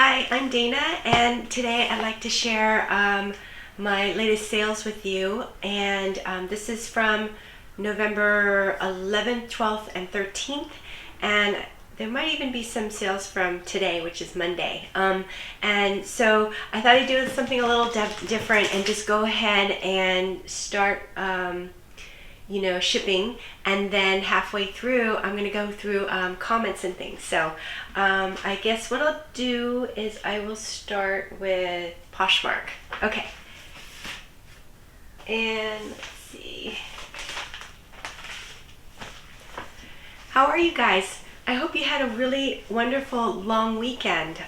Hi, I'm Dana, and today I'd like to share my latest sales with you. And this is from November 11th, 12th, and 13th. And there might even be some sales from today, which is Monday. And so I thought I'd do something a little different and just go ahead and start shipping, and then halfway through I'm going to go through comments and things. So I guess what I'll do is I will start with Poshmark. Okay, and let's see. How are you guys? I hope you had a really wonderful long weekend.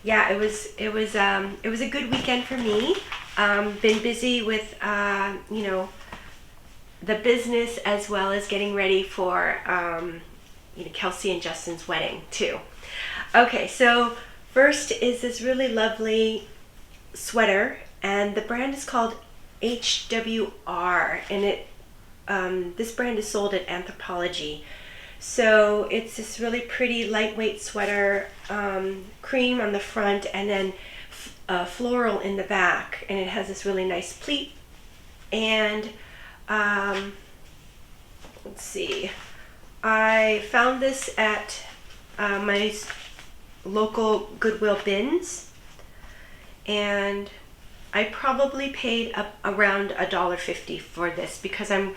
Yeah, it was a good weekend for me. Been busy with the business, as well as getting ready for Kelsey and Justin's wedding too. Okay, so first is this really lovely sweater, and the brand is called HWR, and this brand is sold at Anthropologie. So it's this really pretty lightweight sweater, cream on the front, and then floral in the back, and it has this really nice pleat. And let's see, I found this at my local Goodwill bins, and I probably paid around $1.50 for this, because I'm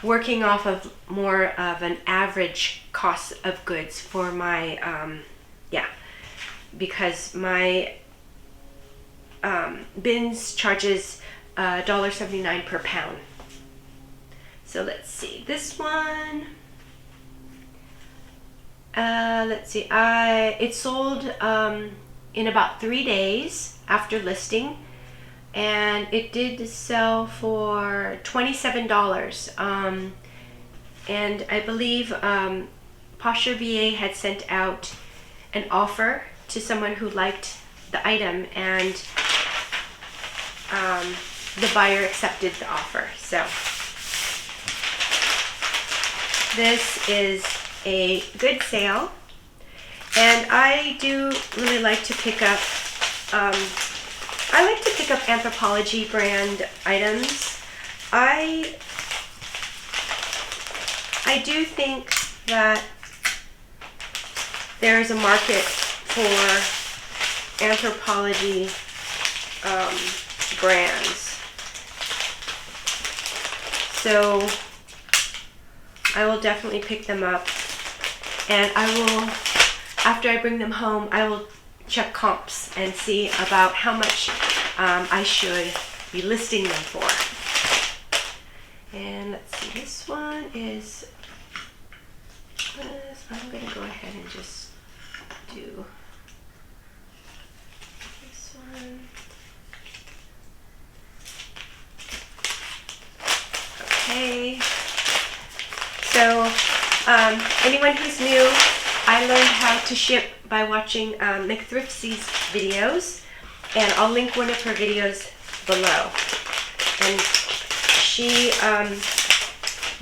working off of more of an average cost of goods for my because my bins charges $1.79 per pound. So let's see, this one, let's see, it sold in about 3 days after listing, and it did sell for $27. And I believe Posher VA had sent out an offer to someone who liked the item, and the buyer accepted the offer. So this is a good sale, and I do really like to pick up Anthropologie brand items. I do think that there is a market for Anthropologie brands. So I will definitely pick them up, and I will, after I bring them home, I will check comps and see about how much I should be listing them for. And let's see, this one is, I'm going to go ahead and just do this one. Okay. So, anyone who's new, I learned how to ship by watching McThrifty's videos, and I'll link one of her videos below. And she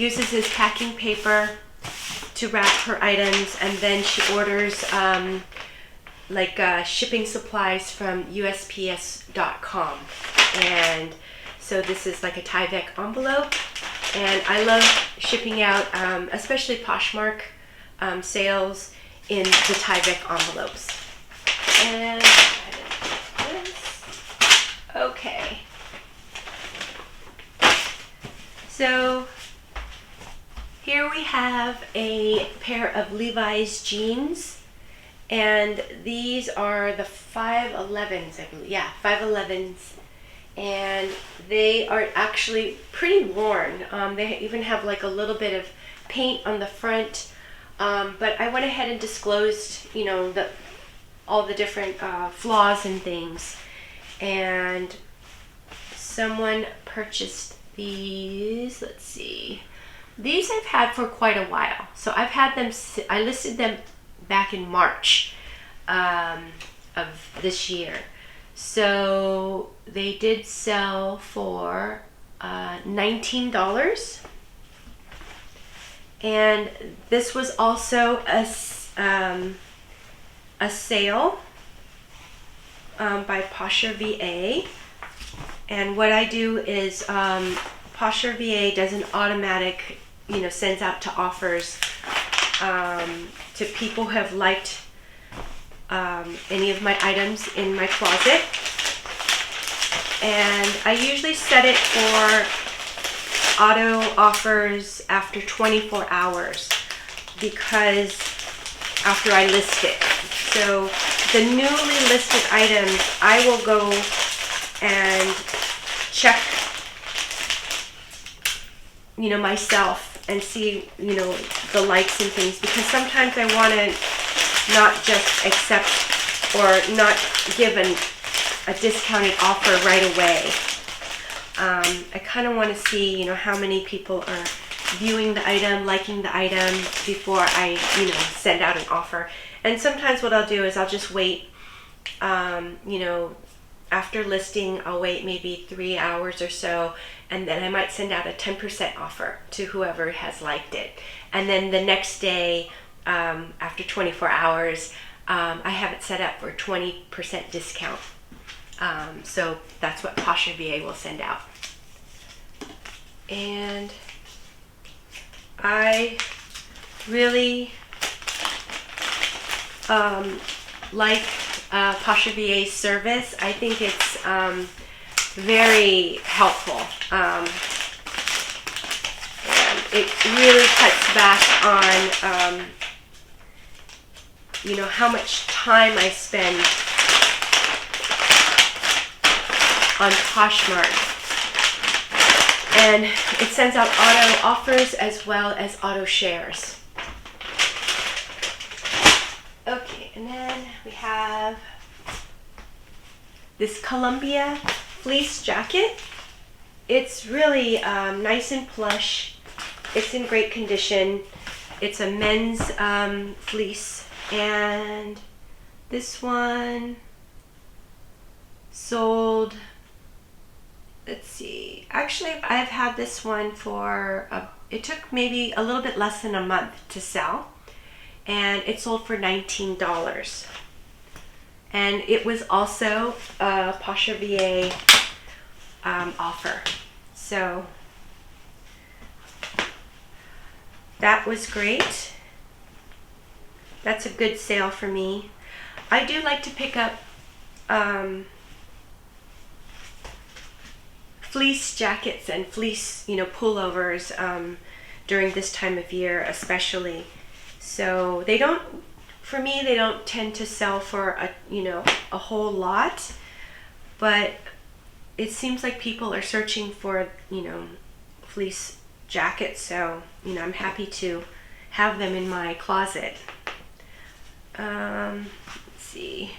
uses this packing paper to wrap her items, and then she orders shipping supplies from USPS.com. And so this is like a Tyvek envelope. And I love shipping out, especially Poshmark sales, in the Tyvek envelopes. And this. Okay. So here we have a pair of Levi's jeans, and these are the 511s, I believe. Yeah, 511s. And they are actually pretty worn. They even have like a little bit of paint on the front, but I went ahead and disclosed, all the different flaws and things. And someone purchased these. Let's see. These I've had for quite a while. So I've had them. I listed them back in March of this year. So they did sell for $19, and this was also a sale by Posher VA. And what I do is Posher VA does an automatic, sends out to offers to people who have liked any of my items in my closet. And I usually set it for auto offers after 24 hours because after I list it. So the newly listed items, I will go and check, myself and see, the likes and things, because sometimes I want to not just accept or not give a discounted offer right away. I kind of want to see, how many people are viewing the item, liking the item before I, send out an offer. And sometimes what I'll do is I'll just wait, after listing, I'll wait maybe 3 hours or so, and then I might send out a 10% offer to whoever has liked it. And then the next day, after 24 hours, I have it set up for 20% discount. So that's what Posher VA will send out. And I really like Posher VA's service. I think it's very helpful. And it really cuts back on how much time I spend on Poshmark. And it sends out auto offers as well as auto shares. Okay, and then we have this Columbia fleece jacket. It's really nice and plush. It's in great condition. It's a men's fleece, and this one sold, let's see, actually I've had this one for, it took maybe a little bit less than a month to sell, and it sold for $19. And it was also a Posher VA offer. So that was great. That's a good sale for me. I do like to pick up fleece jackets and fleece, pullovers during this time of year especially. So they don't, for me, they don't tend to sell for a whole lot, but it seems like people are searching for, fleece jackets, so, I'm happy to have them in my closet. Let's see.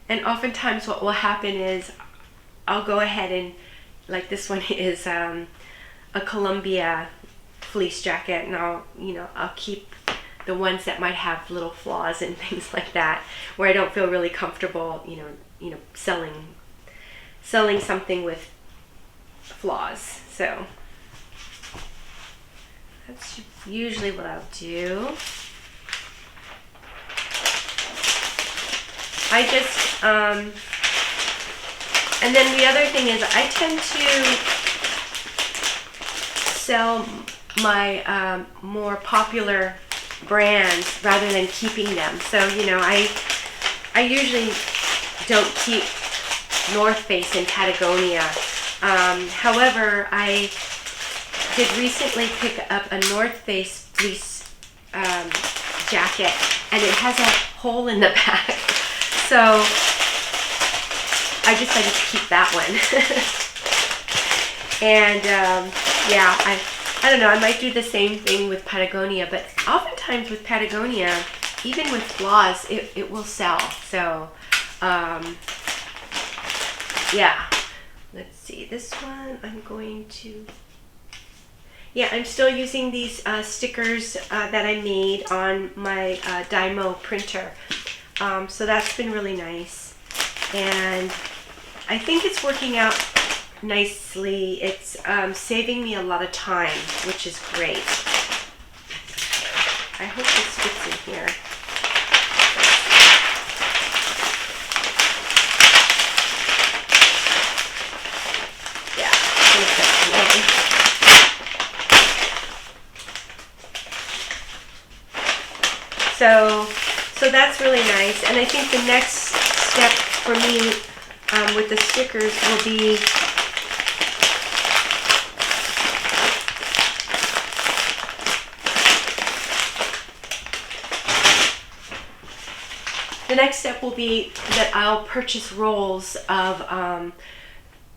And oftentimes what will happen is I'll go ahead and, like this one is a Columbia fleece jacket, and I'll keep the ones that might have little flaws and things like that, where I don't feel really comfortable, selling something with flaws. So that's usually what I'll do. I just, and then the other thing is I tend to sell my more popular brands rather than keeping them. So, I usually don't keep North Face and Patagonia. However, I did recently pick up a North Face fleece jacket, and it has a hole in the back. So I decided to keep that one. And yeah, I don't know, I might do the same thing with Patagonia, but oftentimes with Patagonia, even with flaws, it will sell. So yeah, let's see, this one I'm going to, yeah, I'm still using these stickers that I made on my Dymo printer. So that's been really nice, and I think it's working out nicely. It's saving me a lot of time, which is great. I hope this fits in here. So that's really nice. And I think the next step for me with the stickers will be that I'll purchase rolls of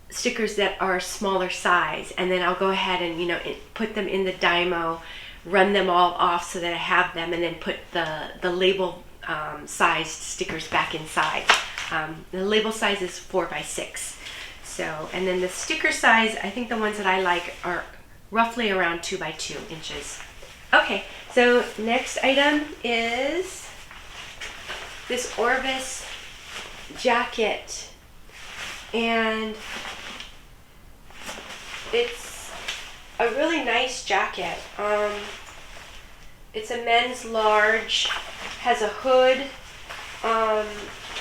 stickers that are smaller size, and then I'll go ahead and, you know, put them in the Dymo, run them all off so that I have them, and then put the label sized stickers back inside. The label size is 4x6. So, and then the sticker size, I think the ones that I like are roughly around 2x2 inches. Okay, so next item is this Orvis jacket, and it's a really nice jacket. It's a men's large, has a hood,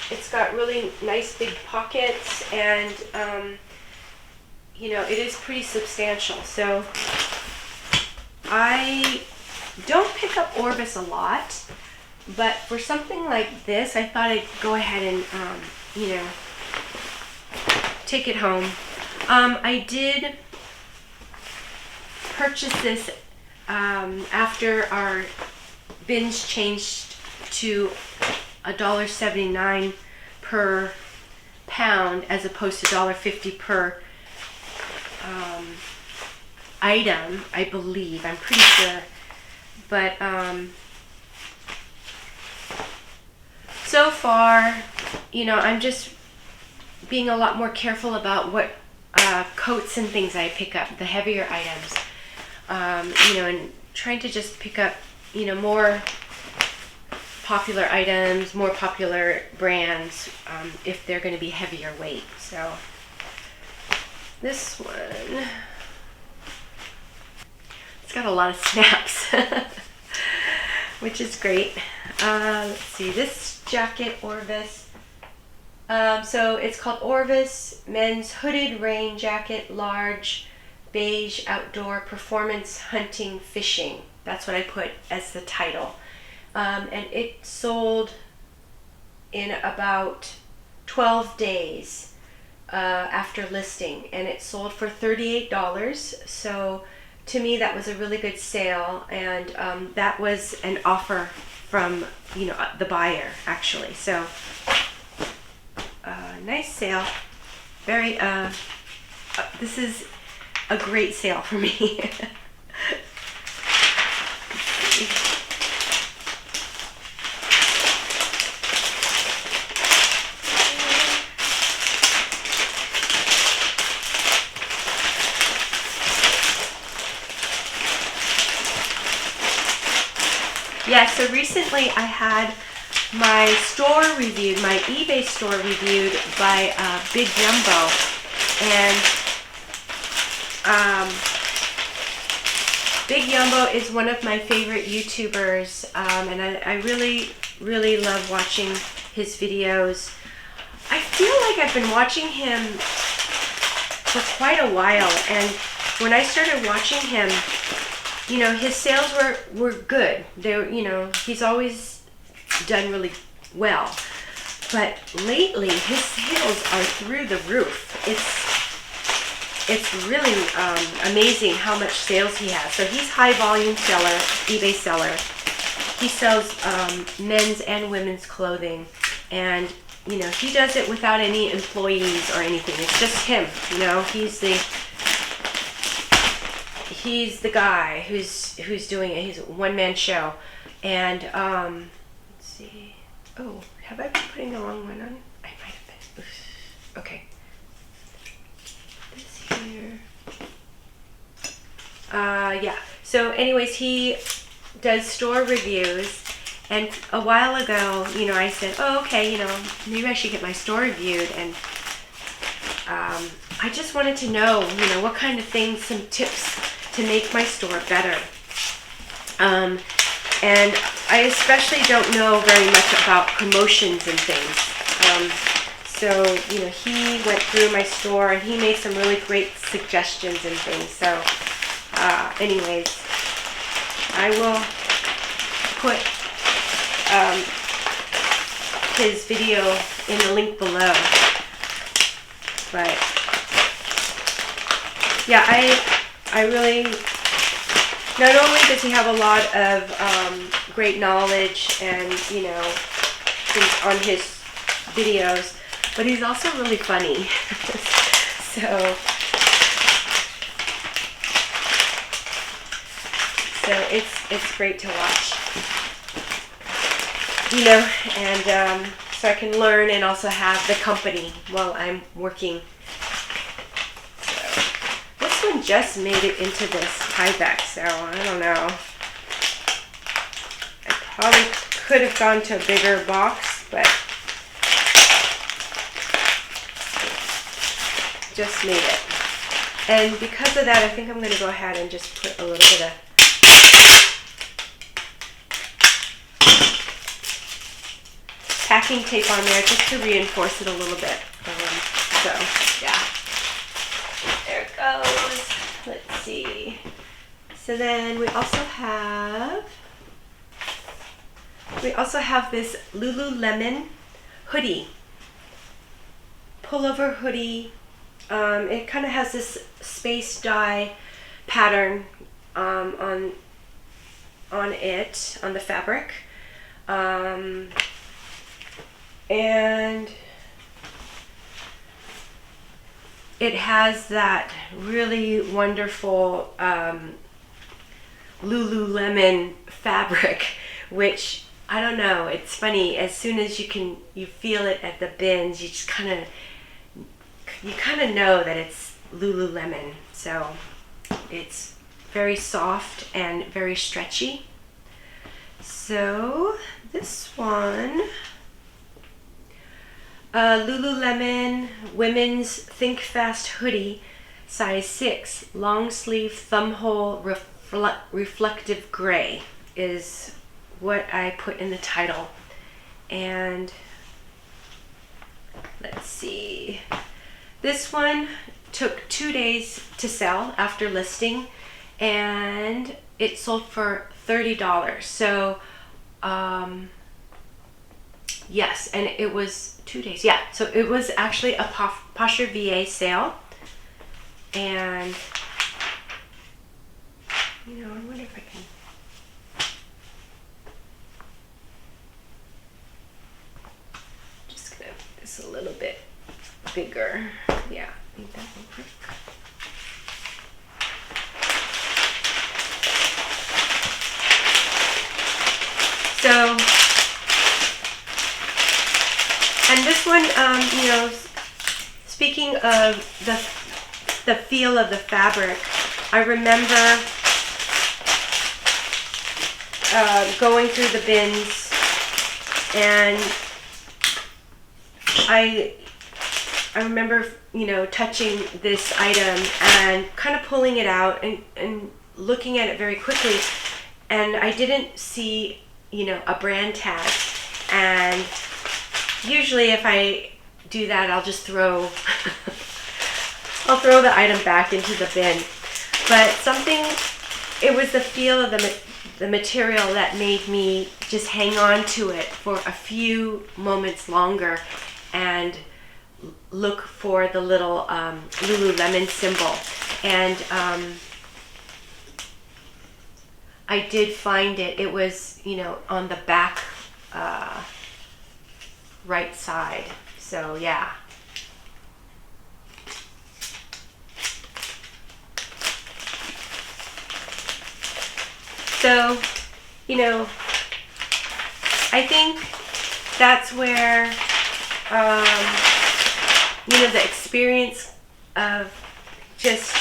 it's got really nice big pockets, and you know, it is pretty substantial. So I don't pick up Orvis a lot, but for something like this, I thought I'd go ahead and, you know, take it home. I did purchase this after our bins changed to $1.79 per pound as opposed to $1.50 per item, I believe. I'm pretty sure. But so far, you know, I'm just being a lot more careful about what coats and things I pick up, the heavier items, you know, and trying to just pick up, you know, more popular items, more popular brands, if they're going to be heavier weight. So this one, it's got a lot of snaps, which is great. Let's see, this jacket, Orvis. So it's called Orvis Men's Hooded Rain Jacket, Large, Beige Outdoor Performance Hunting Fishing. That's what I put as the title. And it sold in about 12 days after listing, and it sold for $38. So to me, that was a really good sale, and that was an offer from, you know, the buyer, actually. So nice sale. Very this is a great sale for me. Yeah, so recently I had my store reviewed, my eBay store reviewed by Big Jumbo, and Big Jumbo is one of my favorite YouTubers, and I really, really love watching his videos. I feel like I've been watching him for quite a while, and when I started watching him, you know, his sales were good. They were, you know, he's always done really well. But lately, his sales are through the roof. It's really amazing how much sales he has. So he's high volume seller, eBay seller. He sells men's and women's clothing, and you know, he does it without any employees or anything. It's just him. You know, he's the guy who's doing it. He's a one-man show. And let's see. Oh, have I been putting the wrong one on? I might have been. Oops. Okay. This here. Yeah. So anyways, he does store reviews. And a while ago, you know, I said, oh, okay, you know, maybe I should get my store reviewed. And I just wanted to know, you know, what kind of things, some tips to make my store better. And I especially don't know very much about promotions and things. So, you know, he went through my store and he made some really great suggestions and things. So, anyways, I will put his video in the link below. But yeah, I really, not only does he have a lot of great knowledge and, you know, things on his videos, but he's also really funny. So it's great to watch, you know, and so I can learn and also have the company while I'm working. So this one just made it into this tie back, so I don't know. I probably could have gone to a bigger box, but just made it. And because of that, I think I'm going to go ahead and just put a little bit of packing tape on there just to reinforce it a little bit. So yeah, there it goes. Let's see. So then we also have this Lululemon hoodie, pullover hoodie. It kind of has this space dye pattern on the fabric, and it has that really wonderful Lululemon fabric, which I don't know. It's funny. As soon as you feel it at the bins, you just kind of know that it's Lululemon. So it's very soft and very stretchy. So this one, Lululemon women's Think Fast hoodie, size 6, long sleeve thumb hole reflective gray is what I put in the title. And let's see. This one took 2 days to sell after listing, and it sold for $30. So, yes, and it was 2 days. Yeah, so it was actually a Posher VA sale, and you know, I wonder if I can. Just gonna make this a little bit bigger. Yeah, I think that will work. So, and this one, you know, speaking of the feel of the fabric, I remember going through the bins, and I remember, you know, touching this item and kind of pulling it out and looking at it very quickly, and I didn't see, you know, a brand tag. And usually if I do that, I'll just throw I'll throw the item back into the bin. But it was the feel of the material that made me just hang on to it for a few moments longer and look for the little Lululemon symbol. And I did find it. It was, you know, on the back right side. So yeah. So, you know, I think that's where, you know, the experience of just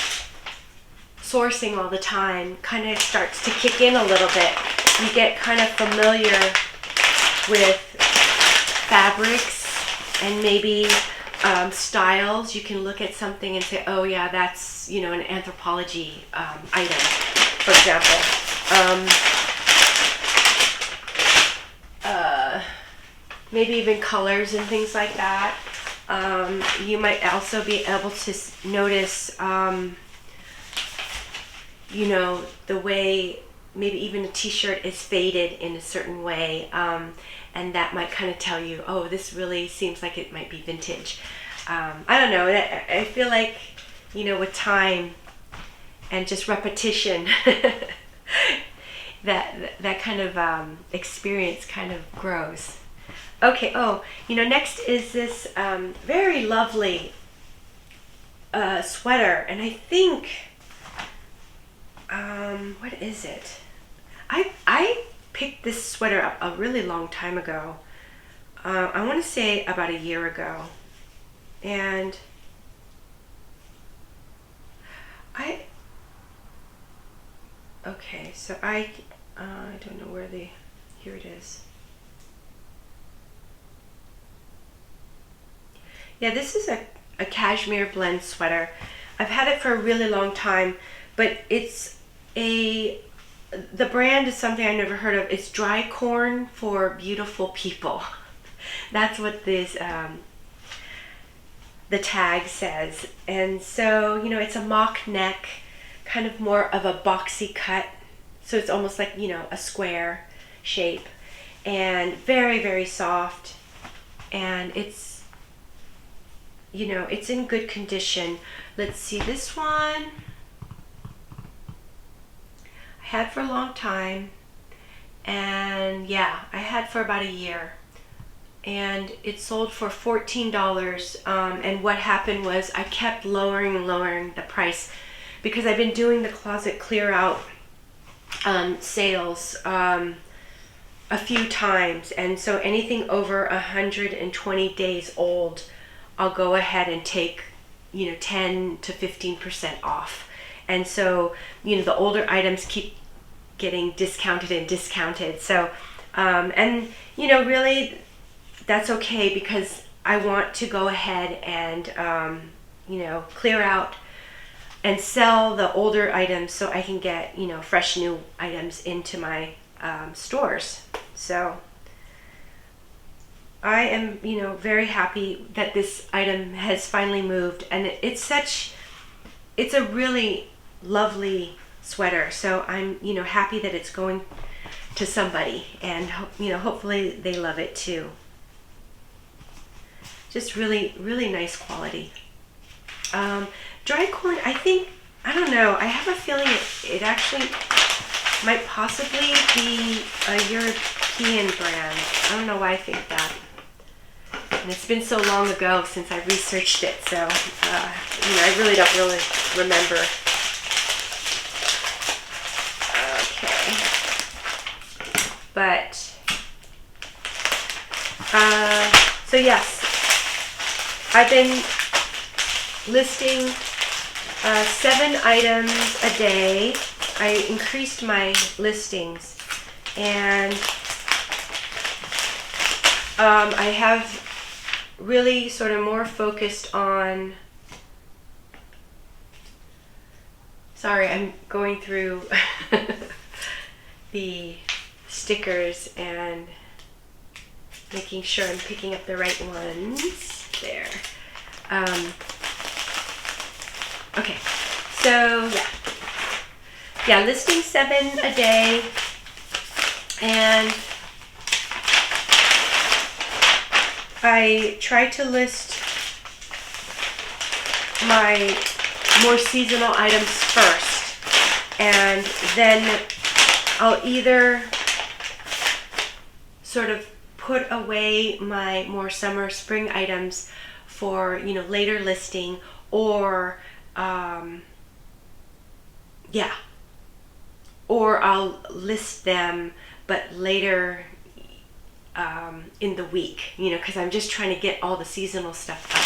sourcing all the time kind of starts to kick in a little bit. You get kind of familiar with fabrics and maybe styles. You can look at something and say, oh yeah, that's, you know, an anthropology item, for example. Maybe even colors and things like that. You might also be able to notice, you know, the way maybe even a t-shirt is faded in a certain way, and that might kind of tell you, oh, this really seems like it might be vintage. I don't know, I feel like, you know, with time and just repetition, that kind of experience kind of grows. Okay, oh, you know, next is this very lovely sweater, and I think, what is it? I picked this sweater up a really long time ago. I want to say about a year ago, and okay, so I don't know where here it is. Yeah, this is a cashmere blend sweater. I've had it for a really long time, but the brand is something I never heard of. It's dry corn for beautiful people. That's what this the tag says. And so, you know, it's a mock neck, kind of more of a boxy cut. So it's almost like, you know, a square shape, and very, very soft. And it's, you know, it's in good condition. Let's see, this one I had for a long time, and yeah, I had for about a year, and it sold for $14. And what happened was I kept lowering and lowering the price because I've been doing the closet clear out sales a few times, and so anything over 120 days old, I'll go ahead and take, you know, 10 to 15% off. And so, you know, the older items keep getting discounted and discounted. So, and, you know, really that's okay, because I want to go ahead and, you know, clear out and sell the older items so I can get, you know, fresh new items into my stores. So I am, you know, very happy that this item has finally moved, and it's a really lovely sweater. So I'm, you know, happy that it's going to somebody, and you know, hopefully they love it too. Just really, really nice quality. Dry corn, I don't know, I have a feeling it actually might possibly be a European brand. I don't know why I think that. And it's been so long ago since I researched it, so you know, I really don't remember. Okay. But, so yes, I've been listing 7 items a day. I increased my listings, and I have really sort of more focused on, sorry, I'm going through the stickers and making sure I'm picking up the right ones. There. Okay, so yeah, listing 7 a day, and I try to list my more seasonal items first, and then I'll either sort of put away my more summer spring items for, you know, later listing, or or I'll list them but later in the week, you know, because I'm just trying to get all the seasonal stuff up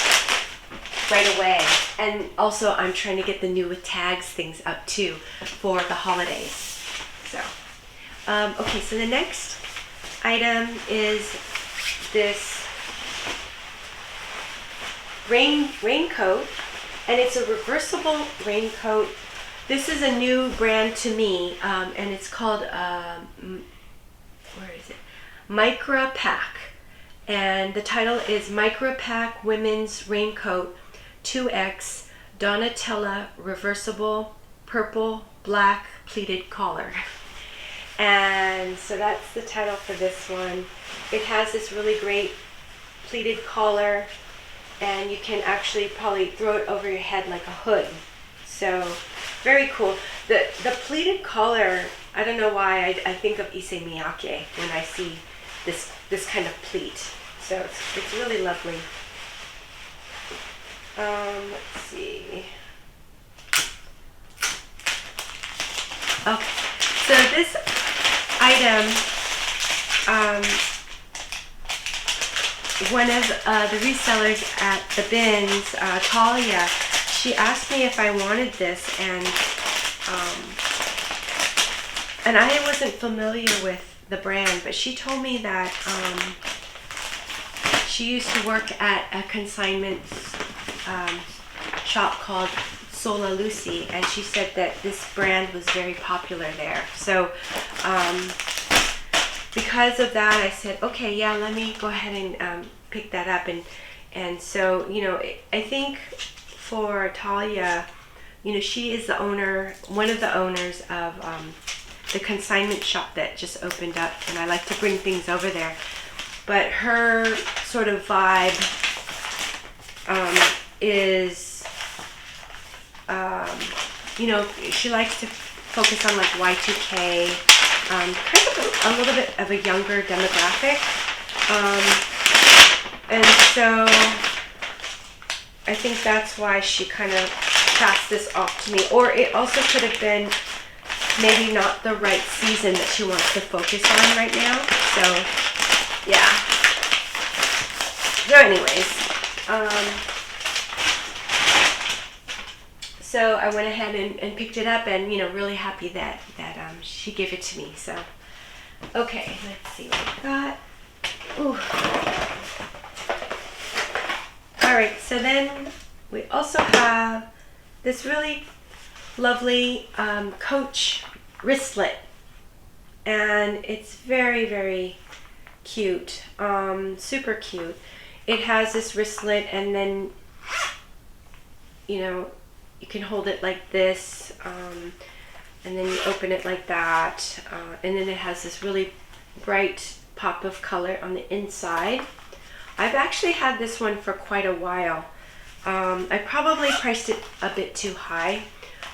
right away. And also I'm trying to get the new with tags things up too for the holidays. So okay, so the next item is this raincoat, and it's a reversible raincoat. This is a new brand to me, and it's called where is it? Micra Pack, and the title is Micra Pack Women's Raincoat 2X Donatella Reversible Purple Black Pleated Collar. And so that's the title for this one. It has this really great pleated collar, and you can actually probably throw it over your head like a hood. So very cool. The pleated collar, I don't know why I think of Issey Miyake when I see this kind of pleat. So it's really lovely. Let's see. Okay, so this item, one of the resellers at the bins, Talia, she asked me if I wanted this, and I wasn't familiar with the brand, but she told me that she used to work at a consignment shop called Sola Lucy, and she said that this brand was very popular there. So because of that, I said, okay, yeah, let me go ahead and pick that up. And so, you know, I think for Talia, you know, she is the owner, one of the owners of the consignment shop that just opened up, and I like to bring things over there. But her sort of vibe is, you know, she likes to focus on like Y2K, kind of a little bit of a younger demographic. And so I think that's why she kind of passed this off to me. Or it also could have been maybe not the right season that she wants to focus on right now. So yeah. So anyways, so I went ahead and picked it up, and, you know, really happy that she gave it to me. So okay, let's see what we got. Ooh. All right, so then we also have this really lovely Coach wristlet, and it's very, very cute, super cute. It has this wristlet, and then, you know, you can hold it like this, and then you open it like that, and then it has this really bright pop of color on the inside. I've actually had this one for quite a while. I probably priced it a bit too high,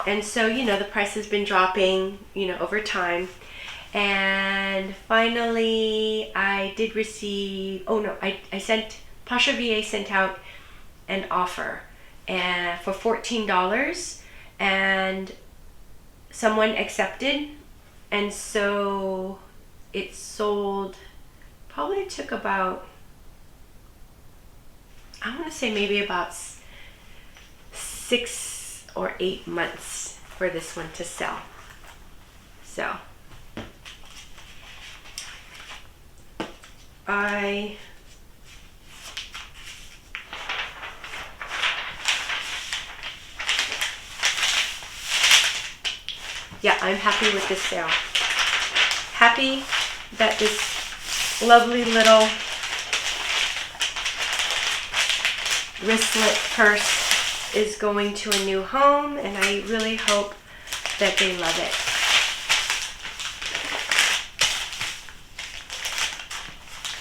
and so, you know, the price has been dropping, you know, over time. And finally I did receive, oh no, I sent, Posher VA sent out an offer and for $14, and someone accepted, and so it sold. Probably took about, I want to say maybe about 6 or 8 months for this one to sell. So yeah, I'm happy with this sale. Happy that this lovely little wristlet purse is going to a new home, and I really hope that they love it.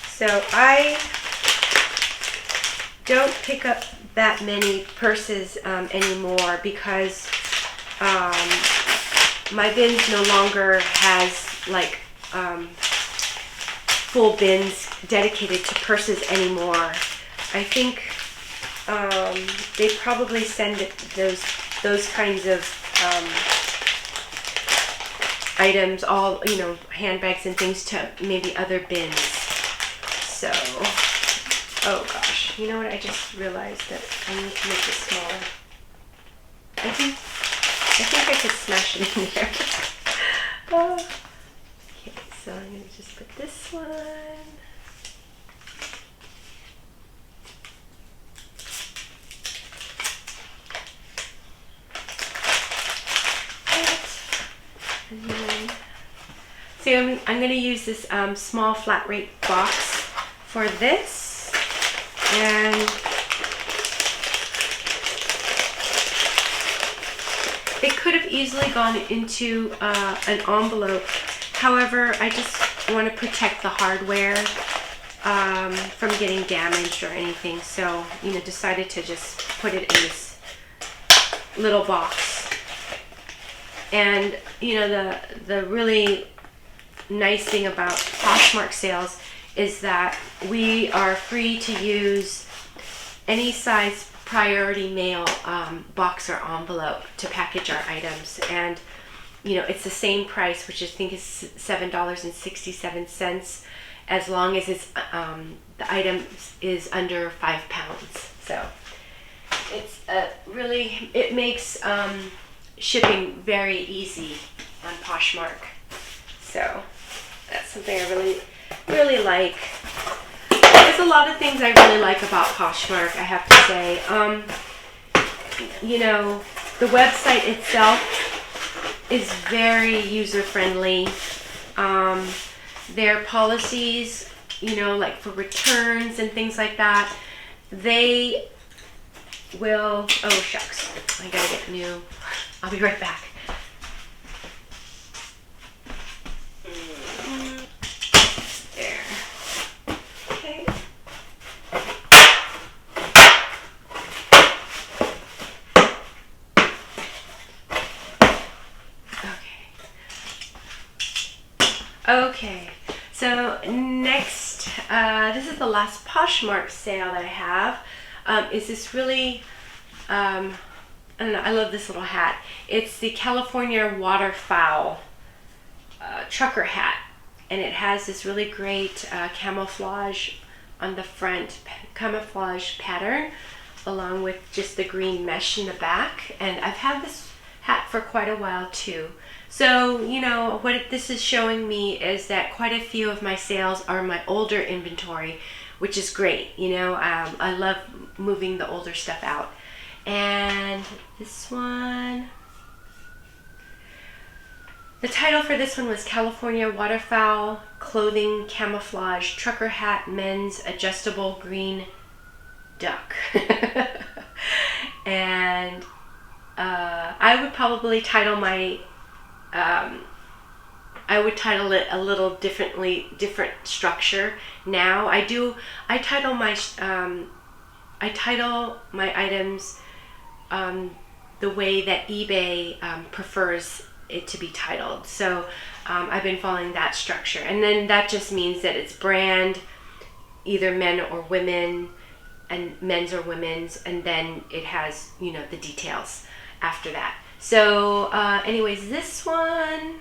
So I don't pick up that many purses anymore, because my bins no longer has like full bins dedicated to purses anymore. I think they probably send those kinds of items, all, you know, handbags and things, to maybe other bins. So, oh gosh, you know what? I just realized that I need to make it smaller. I think I could smash it in there. Oh. Okay, so I'm going to just put this one. And then, so I'm going to use this small flat rate box for this, and it could have easily gone into an envelope. However, I just want to protect the hardware from getting damaged or anything. So, you know, decided to just put it in this little box. And, you know, the really nice thing about Poshmark sales is that we are free to use any size priority mail box or envelope to package our items. And, you know, it's the same price, which I think is $7.67, as long as it's the item is under 5 pounds. So it's really, it makes shipping very easy on Poshmark. So that's something I really like. There's a lot of things I really like about Poshmark, I have to say. You know, the website itself is very user-friendly. Their policies, you know, like for returns and things like that, they will, oh shucks, I gotta get new. I'll be right back. There. Okay. Okay, so next, this is the last Poshmark sale that I have. Is this really, I don't know, I love this little hat. It's the California waterfowl trucker hat, and it has this really great camouflage on the front, camouflage pattern, along with just the green mesh in the back. And I've had this hat for quite a while too. So, you know, what this is showing me is that quite a few of my sales are my older inventory, which is great. You know, I love moving the older stuff out. And this one, the title for this one was California Waterfowl Clothing Camouflage Trucker Hat Men's Adjustable Green Duck. And I would probably title my I would title it a little different structure now. I title my items the way that eBay prefers it to be titled. So I've been following that structure, and then that just means that it's brand, either men or women, and men's or women's, and then it has, you know, the details after that. So anyways, this one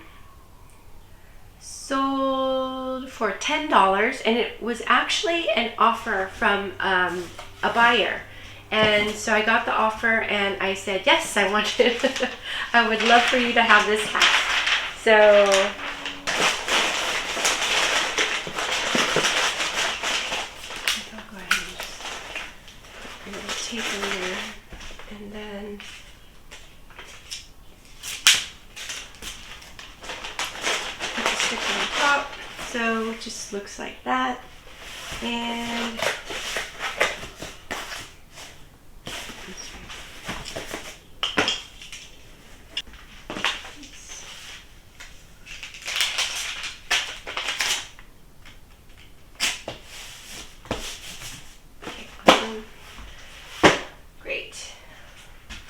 sold for $10, and it was actually an offer from a buyer. And so I got the offer, and I said, yes, I want it. I would love for you to have this hat. So I'll go ahead and just put a little tape in there, and then put the sticker on top. So it just looks like that. And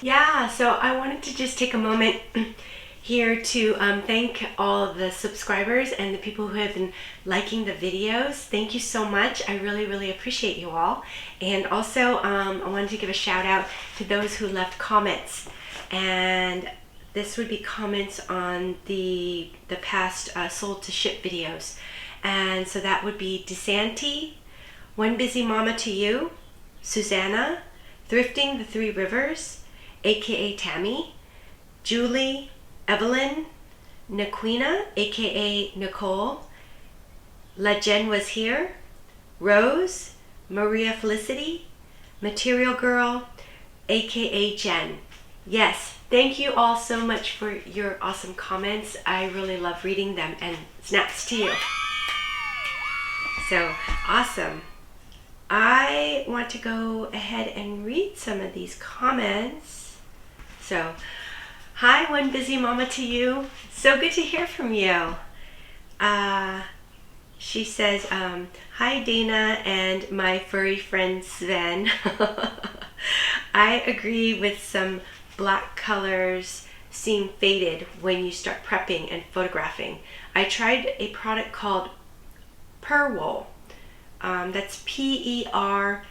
yeah, so I wanted to just take a moment here to thank all of the subscribers and the people who have been liking the videos. Thank you so much. I really appreciate you all. And also I wanted to give a shout out to those who left comments. And this would be comments on the past sold to ship videos. And so that would be DeSanti, One Busy Mama to You, Susanna, Thrifting the Three Rivers, aka Tammy, Julie, Evelyn, Naquina, aka Nicole, La Jen Was Here, Rose, Maria Felicity, Material Girl, aka Jen. Yes, thank you all so much for your awesome comments. I really love reading them, and snaps to you. So awesome. I want to go ahead and read some of these comments. So, hi, One Busy Mama to You. So good to hear from you. She says, hi Dana and my furry friend Sven. I agree with some black colors seem faded when you start prepping and photographing. I tried a product called Perwoll. That's Perwoll,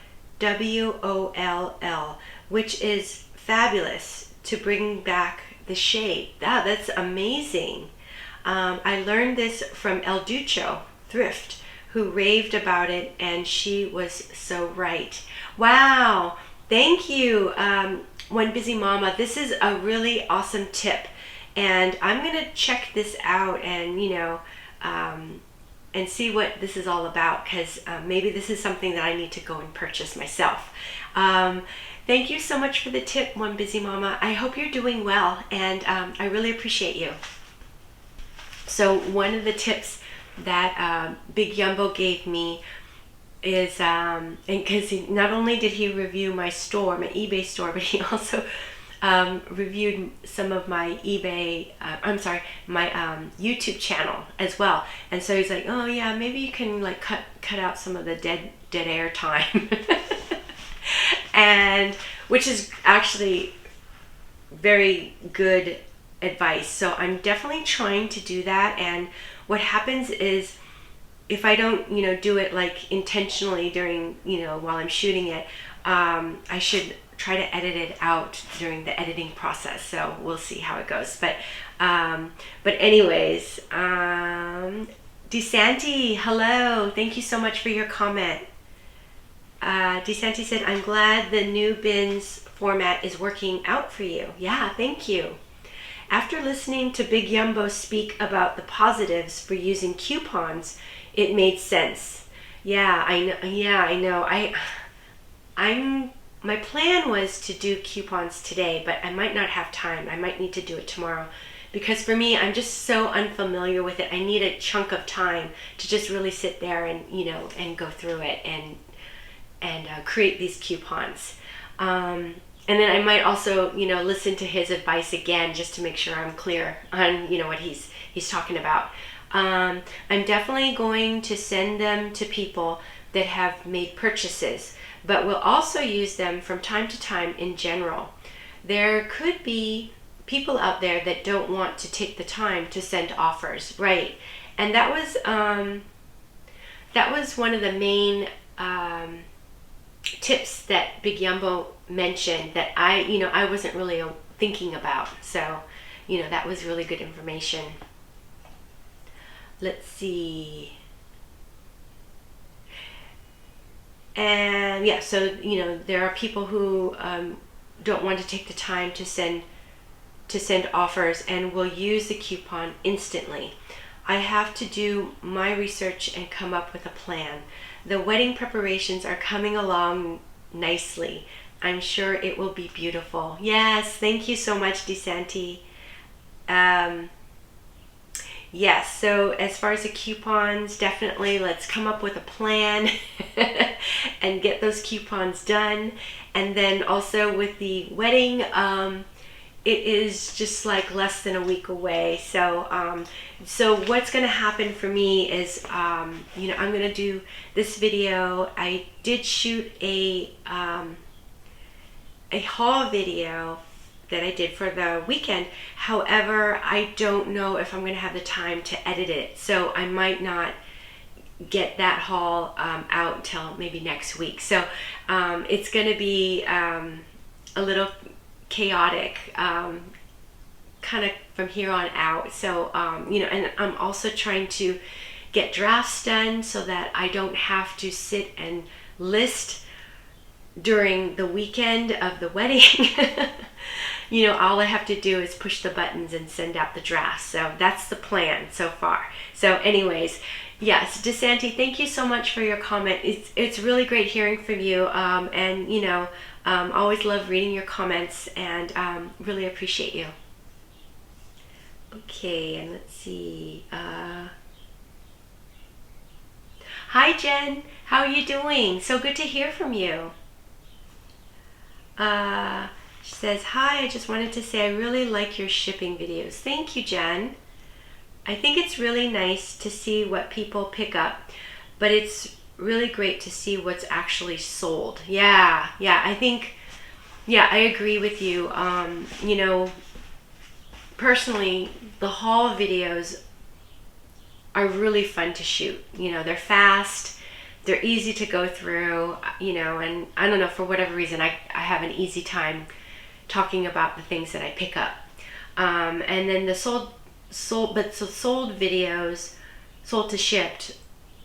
which is fabulous to bring back the shade. That's amazing. I learned this from El Ducho Thrift, who raved about it, and she was so right. Wow, thank you, One Busy Mama. This is a really awesome tip, and I'm gonna check this out and and see what this is all about, because maybe this is something that I need to go and purchase myself. Thank you so much for the tip, One Busy Mama. I hope you're doing well, and I really appreciate you. So one of the tips that Big Yumbo gave me is, and because not only did he review my store, my eBay store, but he also reviewed some of my my YouTube channel as well. And so he's like, oh yeah, maybe you can like cut out some of the dead air time, and which is actually very good advice. So I'm definitely trying to do that. And what happens is, if I don't do it like intentionally during while I'm shooting it, I should try to edit it out during the editing process. So we'll see how it goes. But anyways, DeSanti, hello, thank you so much for your comment. DeSanti said, I'm glad the new bins format is working out for you. Yeah, thank you. After listening to Big Yumbo speak about the positives for using coupons, it made sense. Yeah, I know. Yeah, I know. My plan was to do coupons today, but I might not have time. I might need to do it tomorrow, because for me, I'm just so unfamiliar with it. I need a chunk of time to just really sit there and and go through it and create these coupons. And then I might also, listen to his advice again, just to make sure I'm clear on, what he's talking about. I'm definitely going to send them to people that have made purchases, but we'll also use them from time to time in general. There could be people out there that don't want to take the time to send offers, right? And that was one of the main tips that Big Yumbo mentioned that I wasn't really thinking about. So, that was really good information. Let's see. And yeah, so, there are people who don't want to take the time to send offers and will use the coupon instantly. I have to do my research and come up with a plan. The wedding preparations are coming along nicely. I'm sure it will be beautiful. Yes, thank you so much, DeSanti. Yes, so as far as the coupons, definitely let's come up with a plan and get those coupons done. And then also with the wedding, it is just like less than a week away. So so what's going to happen for me is, I'm going to do this video. I did shoot a haul video that I did for the weekend. However, I don't know if I'm going to have the time to edit it. So I might not get that haul out until maybe next week. So it's going to be a little chaotic kind of from here on out. So and I'm also trying to get drafts done so that I don't have to sit and list during the weekend of the wedding. All I have to do is push the buttons and send out the drafts. So that's the plan so far. So anyways, yes, DeSanti, thank you so much for your comment. It's really great hearing from you, and always love reading your comments, and really appreciate you. Okay, and let's see. Hi Jen, how are you doing? So good to hear from you. She says, hi, I just wanted to say I really like your shipping videos. Thank you, Jen. I think it's really nice to see what people pick up, but it's really great to see what's actually sold. Yeah, I think, yeah, I agree with you. You know, personally, the haul videos are really fun to shoot. You know, they're fast, they're easy to go through, you know, and I don't know, for whatever reason, I have an easy time talking about the things that I pick up. And then the sold videos, sold to shipped,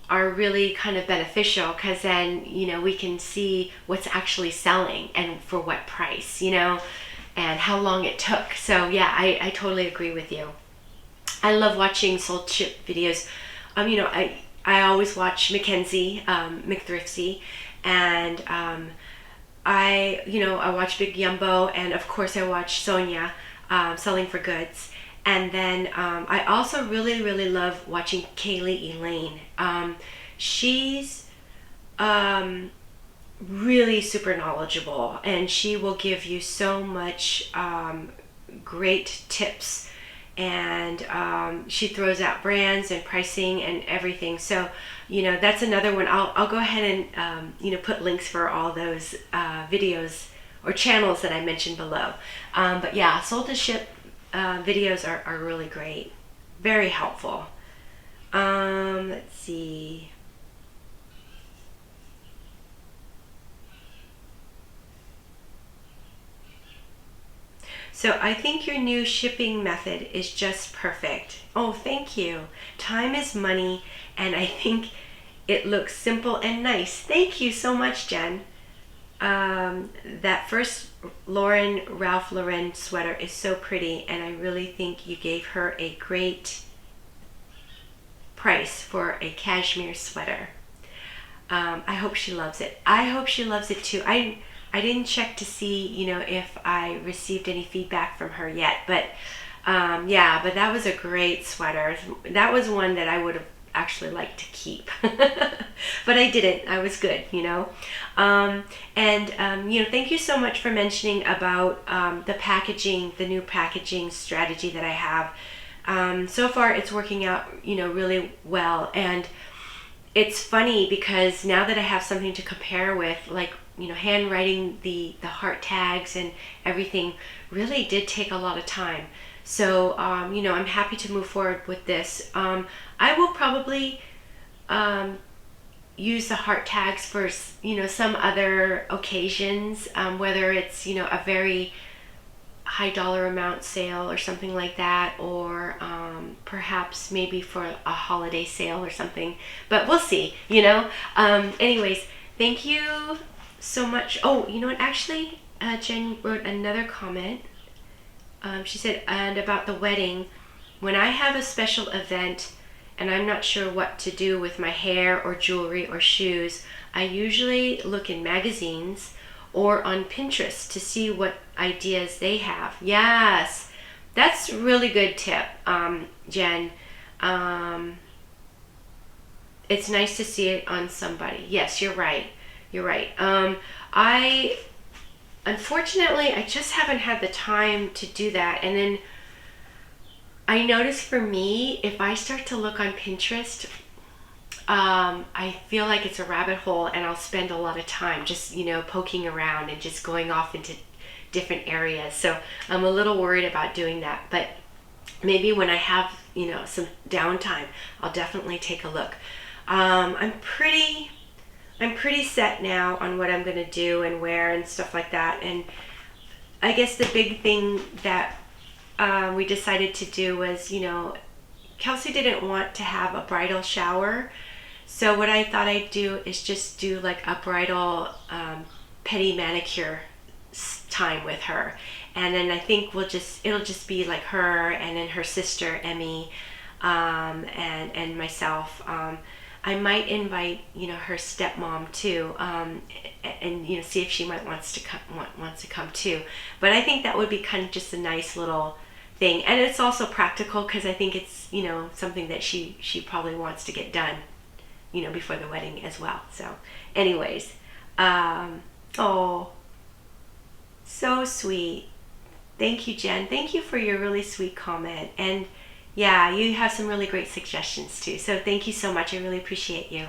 are really kind of beneficial because then, you know, we can see what's actually selling and for what price, you know, and how long it took. So yeah, I totally agree with you. I love watching sold ship videos. You know, I always watch Mackenzie, McThriftsy, and I watch Big Yumbo, and of course I watch Sonia, Selling for Goods. And then I also really, really love watching Kaylee Elaine. She's really super knowledgeable, and she will give you so much great tips. And she throws out brands and pricing and everything. So, you know, that's another one. I'll go ahead and you know, put links for all those videos or channels that I mentioned below. But yeah, sold to ship videos are really great, very helpful. Let's see. So I think your new shipping method is just perfect. Oh, thank you. Time is money, and I think it looks simple and nice. Thank you so much, Jen. That first Ralph Lauren sweater is so pretty, and I really think you gave her a great price for a cashmere sweater. I hope she loves it. I hope she loves it too. I didn't check to see, you know, if I received any feedback from her yet, but yeah, but that was a great sweater. That was one that I would have actually liked to keep, but I didn't. I was good, you know. You know, thank you so much for mentioning about the packaging, the new packaging strategy that I have. So far, it's working out, you know, really well, and it's funny because now that I have something to compare with, like, you know, handwriting the heart tags and everything really did take a lot of time. So, you know, I'm happy to move forward with this. I will probably use the heart tags for, you know, some other occasions, whether it's, you know, a very high dollar amount sale or something like that, or perhaps maybe for a holiday sale or something, but we'll see, you know. Anyways, thank you so much. Oh, you know what, actually, Jen wrote another comment. She said, and about the wedding, when I have a special event and I'm not sure what to do with my hair or jewelry or shoes, I usually look in magazines or on Pinterest to see what ideas they have. Yes, that's a really good tip, Jen. It's nice to see it on somebody. Yes, you're right. You're right. Unfortunately, I just haven't had the time to do that. And then I notice for me, if I start to look on Pinterest, I feel like it's a rabbit hole, and I'll spend a lot of time just, you know, poking around and just going off into different areas. So I'm a little worried about doing that, but maybe when I have, you know, some downtime, I'll definitely take a look. I'm pretty set now on what I'm going to do and wear and stuff like that. And I guess the big thing that we decided to do was, you know, Kelsey didn't want to have a bridal shower. So what I thought I'd do is just do like a bridal pedi manicure time with her. And then I think it'll just be like her and then her sister, Emmy, and myself. I might invite, you know, her stepmom too, and you know, see if she wants to come too. But I think that would be kind of just a nice little thing, and it's also practical because I think it's, you know, something that she probably wants to get done, you know, before the wedding as well. So, anyways, oh, so sweet. Thank you, Jen. Thank you for your really sweet comment. And Yeah, you have some really great suggestions too. So thank you so much. I really appreciate you.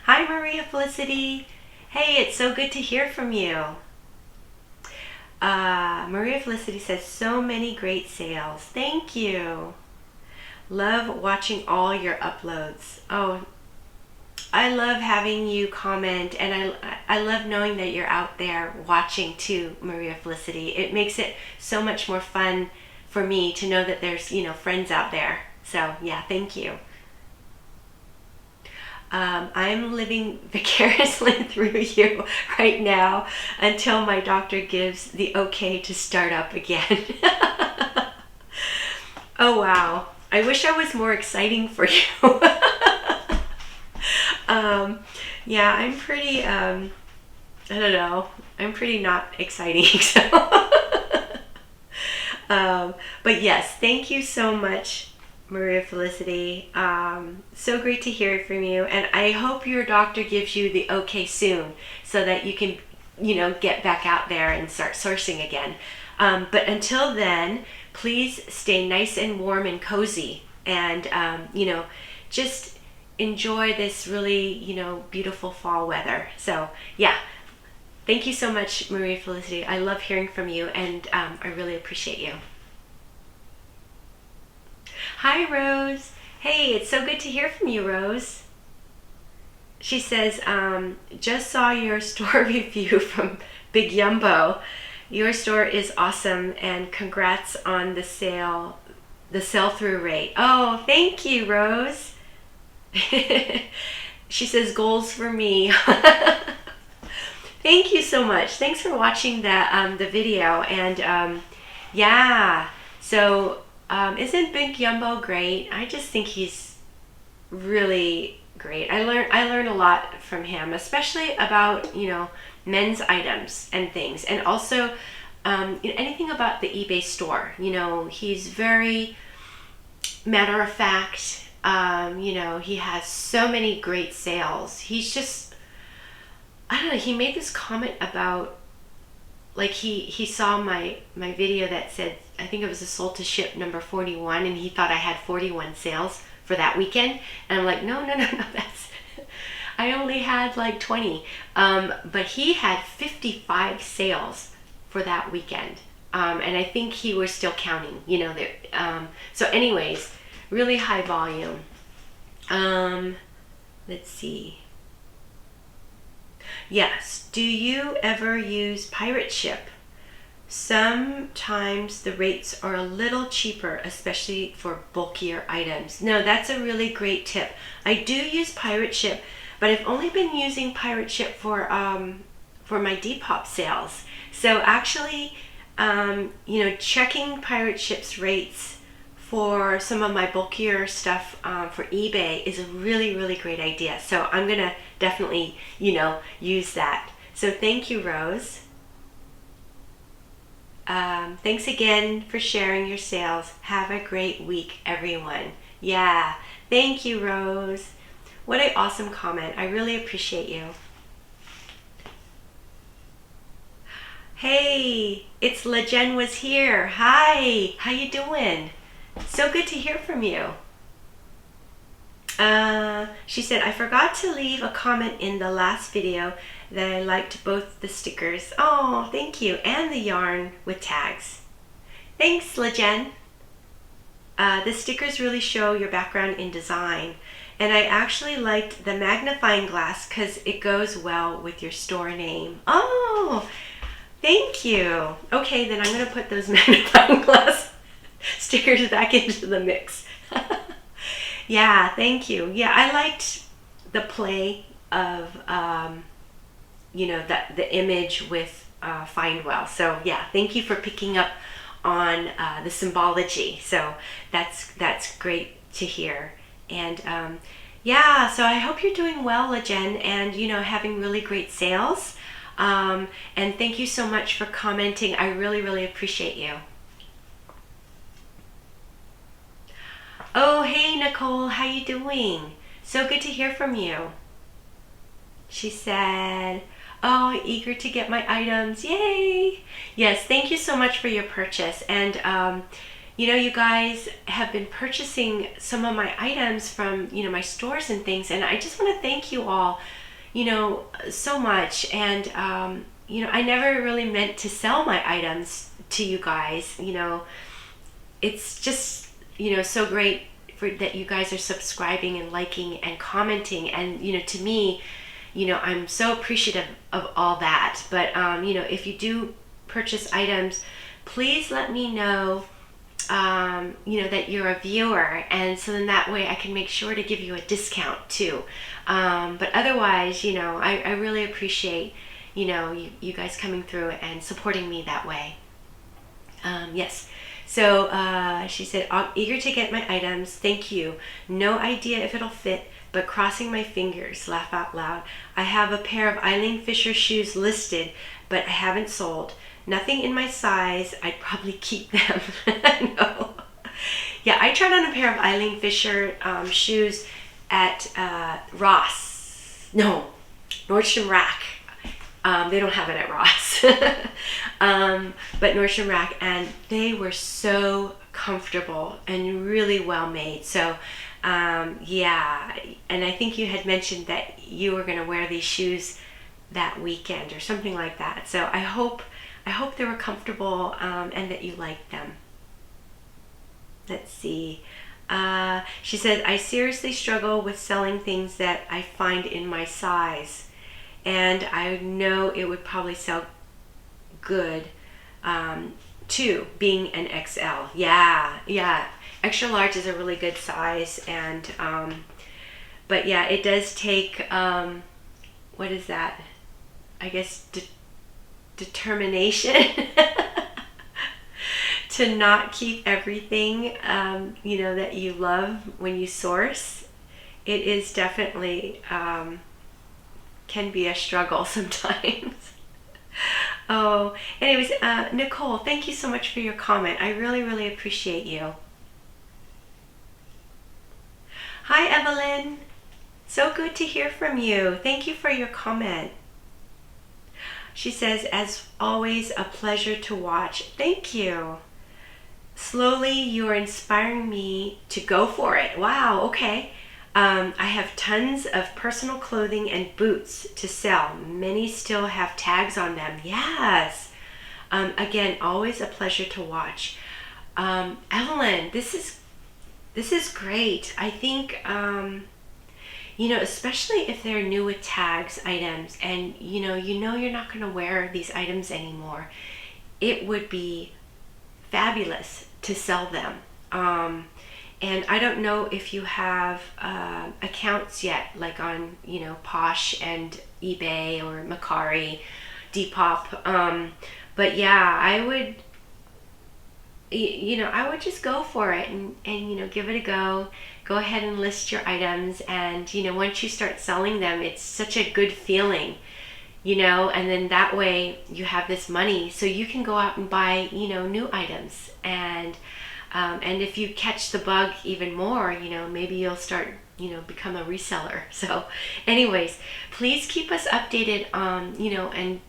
Hi, Maria Felicity. Hey, it's so good to hear from you. Maria Felicity says, so many great sales. Thank you. Love watching all your uploads. Oh, I love having you comment, and I love knowing that you're out there watching too, Maria Felicity. It makes it so much more fun for me to know that there's, friends out there. So yeah, thank you. I'm living vicariously through you right now until my doctor gives the okay to start up again. Oh wow, I wish I was more exciting for you. Yeah, I'm pretty, I don't know, I'm pretty not exciting, so. But yes, thank you so much, Maria Felicity. So great to hear from you, and I hope your doctor gives you the okay soon so that you can, get back out there and start sourcing again. But until then, please stay nice and warm and cozy, and, just enjoy this really, beautiful fall weather. So yeah, thank you so much, Maria Felicity. I love hearing from you, and I really appreciate you. Hi, Rose. Hey, it's so good to hear from you, Rose. She says, just saw your store review from Big Yumbo. Your store is awesome, and congrats on the sell-through rate. Oh, thank you, Rose. She says, goals for me. Thank you so much. Thanks for watching the video. And yeah, so isn't Big Yumbo great? I just think he's really great. I learn a lot from him, especially about men's items and things, and also anything about the eBay store. He's very matter of fact. He has so many great sales. He's just, I don't know, he made this comment about, like, he saw my video that said, I think it was a sold to ship number 41, and he thought I had 41 sales for that weekend. And I'm like, no, that's, I only had like 20. But he had 55 sales for that weekend. And I think he was still counting, so anyways, really high volume. Let's see. Yes, do you ever use pirate ship? Sometimes the rates are a little cheaper, especially for bulkier items. No, that's a really great tip. I do use pirate ship, but I've only been using pirate ship for my Depop sales. So actually, checking pirate ship's rates for some of my bulkier stuff for eBay is a really, really great idea. So I'm gonna definitely, use that. So thank you, Rose. Thanks again for sharing your sales. Have a great week, everyone. Yeah, thank you, Rose. What an awesome comment. I really appreciate you. Hey, it's LaJen was here. Hi, how you doing? So good to hear from you. She said, I forgot to leave a comment in the last video that I liked both the stickers. Oh, thank you. And the yarn with tags. Thanks, LaJen. The stickers really show your background in design. And I actually liked the magnifying glass because it goes well with your store name. Oh, thank you. Okay, then I'm going to put those magnifying glass stickers back into the mix. Yeah, thank you. Yeah, I liked the play of, the image with Findwell. So yeah, thank you for picking up on the symbology. So that's great to hear. And yeah, so I hope you're doing well, LaJen, and having really great sales. And thank you so much for commenting. I really, really appreciate you. Oh, hey Nicole, how you doing? So good to hear from you. She said, Oh, eager to get my items. Yay! Yes, thank you so much for your purchase. And you know, you guys have been purchasing some of my items from, you know, my stores and things, and I just want to thank you all, you know, so much. And you know, I never really meant to sell my items to you guys. You know, it's just, you know, so great that you guys are subscribing and liking and commenting, and you know, to me, you know, I'm so appreciative of all that. But you know, if you do purchase items, please let me know, you know, that you're a viewer, and so then that way I can make sure to give you a discount too. But otherwise, you know, I really appreciate, you know, you guys coming through and supporting me that way. Yes. So she said, I'm eager to get my items. Thank you. No idea if it'll fit, but crossing my fingers, laugh out loud. I have a pair of Eileen Fisher shoes listed, but I haven't sold. Nothing in my size. I'd probably keep them. No. Yeah, I tried on a pair of Eileen Fisher shoes at Nordstrom Rack. They don't have it at Ross. But Nordstrom Rack, and they were so comfortable and really well made. So yeah, and I think you had mentioned that you were going to wear these shoes that weekend or something like that. So I hope they were comfortable, and that you liked them. Let's see. She said, I seriously struggle with selling things that I find in my size, and I know it would probably sell good too, being an XL. Yeah, extra large is a really good size, and but yeah, it does take what is that? I guess determination to not keep everything, you know, that you love when you source. It is definitely can be a struggle sometimes. Oh, anyways, Nicole, thank you so much for your comment. I really appreciate you. Hi, Evelyn. So good to hear from you. Thank you for your comment. She says, as always, a pleasure to watch. Thank you. Slowly, you are inspiring me to go for it. Wow, okay. I have tons of personal clothing and boots to sell. Many still have tags on them. Yes. Again, always a pleasure to watch. Evelyn, this is great. I think, you know, especially if they're new with tags items, and you know you're not going to wear these items anymore, it would be fabulous to sell them. And I don't know if you have accounts yet, like on, you know, Posh and eBay or Mercari, Depop. But yeah, I would, you know, I would just go for it and you know, give it a go. Go ahead and list your items, and you know, once you start selling them, it's such a good feeling, you know, and then that way you have this money so you can go out and buy, you know, new items. And if you catch the bug even more, you know, maybe you'll start, you know, become a reseller. So anyways, please keep us updated, you know, and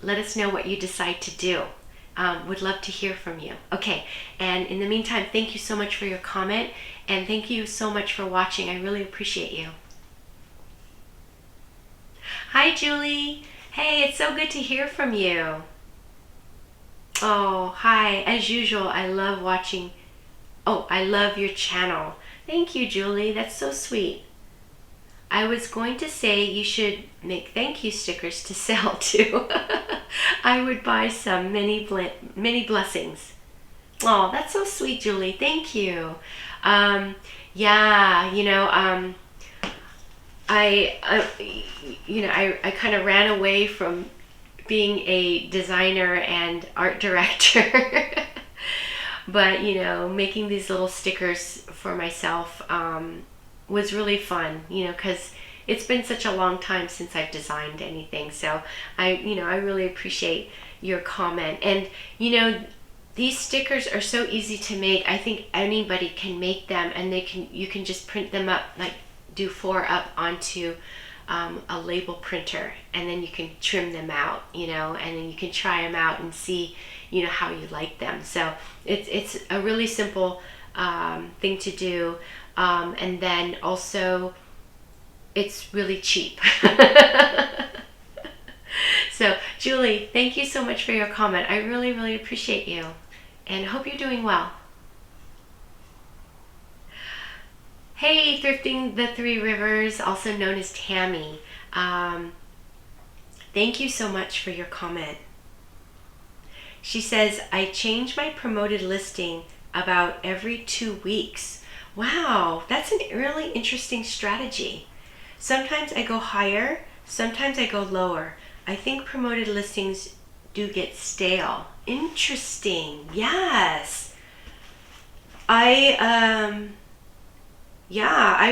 let us know what you decide to do. Would love to hear from you. Okay, and in the meantime, thank you so much for your comment, and thank you so much for watching. I really appreciate you. Hi, Julie. Hey, it's so good to hear from you. Oh, hi. As usual, I love watching. Oh, I love your channel. Thank you, Julie. That's so sweet. I was going to say you should make thank you stickers to sell too. I would buy some. Many blessings. Oh, that's so sweet, Julie. Thank you. Yeah, you know, I kind of ran away from being a designer and art director. But, you know, making these little stickers for myself was really fun, you know, because it's been such a long time since I've designed anything. So I really appreciate your comment. And, you know, these stickers are so easy to make. I think anybody can make them, and you can just print them up, like do 4 up onto a label printer, and then you can trim them out, and then you can try them out and see, how you like them. So it's a really simple thing to do, and then also it's really cheap. So Julie, thank you so much for your comment. I really, really appreciate you, and hope you're doing well. Hey, Thrifting the Three Rivers, also known as Tammy. Thank you so much for your comment. She says, I change my promoted listing about every 2 weeks. Wow, that's a really interesting strategy. Sometimes I go higher, sometimes I go lower. I think promoted listings do get stale. Interesting. Yes. I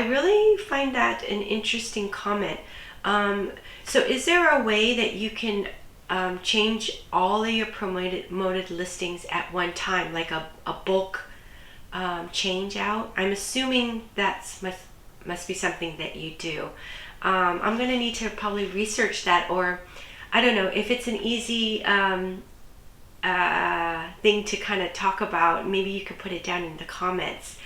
really find that an interesting comment. So is there a way that you can change all of your promoted listings at one time, like a bulk change out? I'm assuming that must be something that you do. I'm going to need to probably research that, or I don't know if it's an easy thing to kind of talk about. Maybe you could put it down in the comments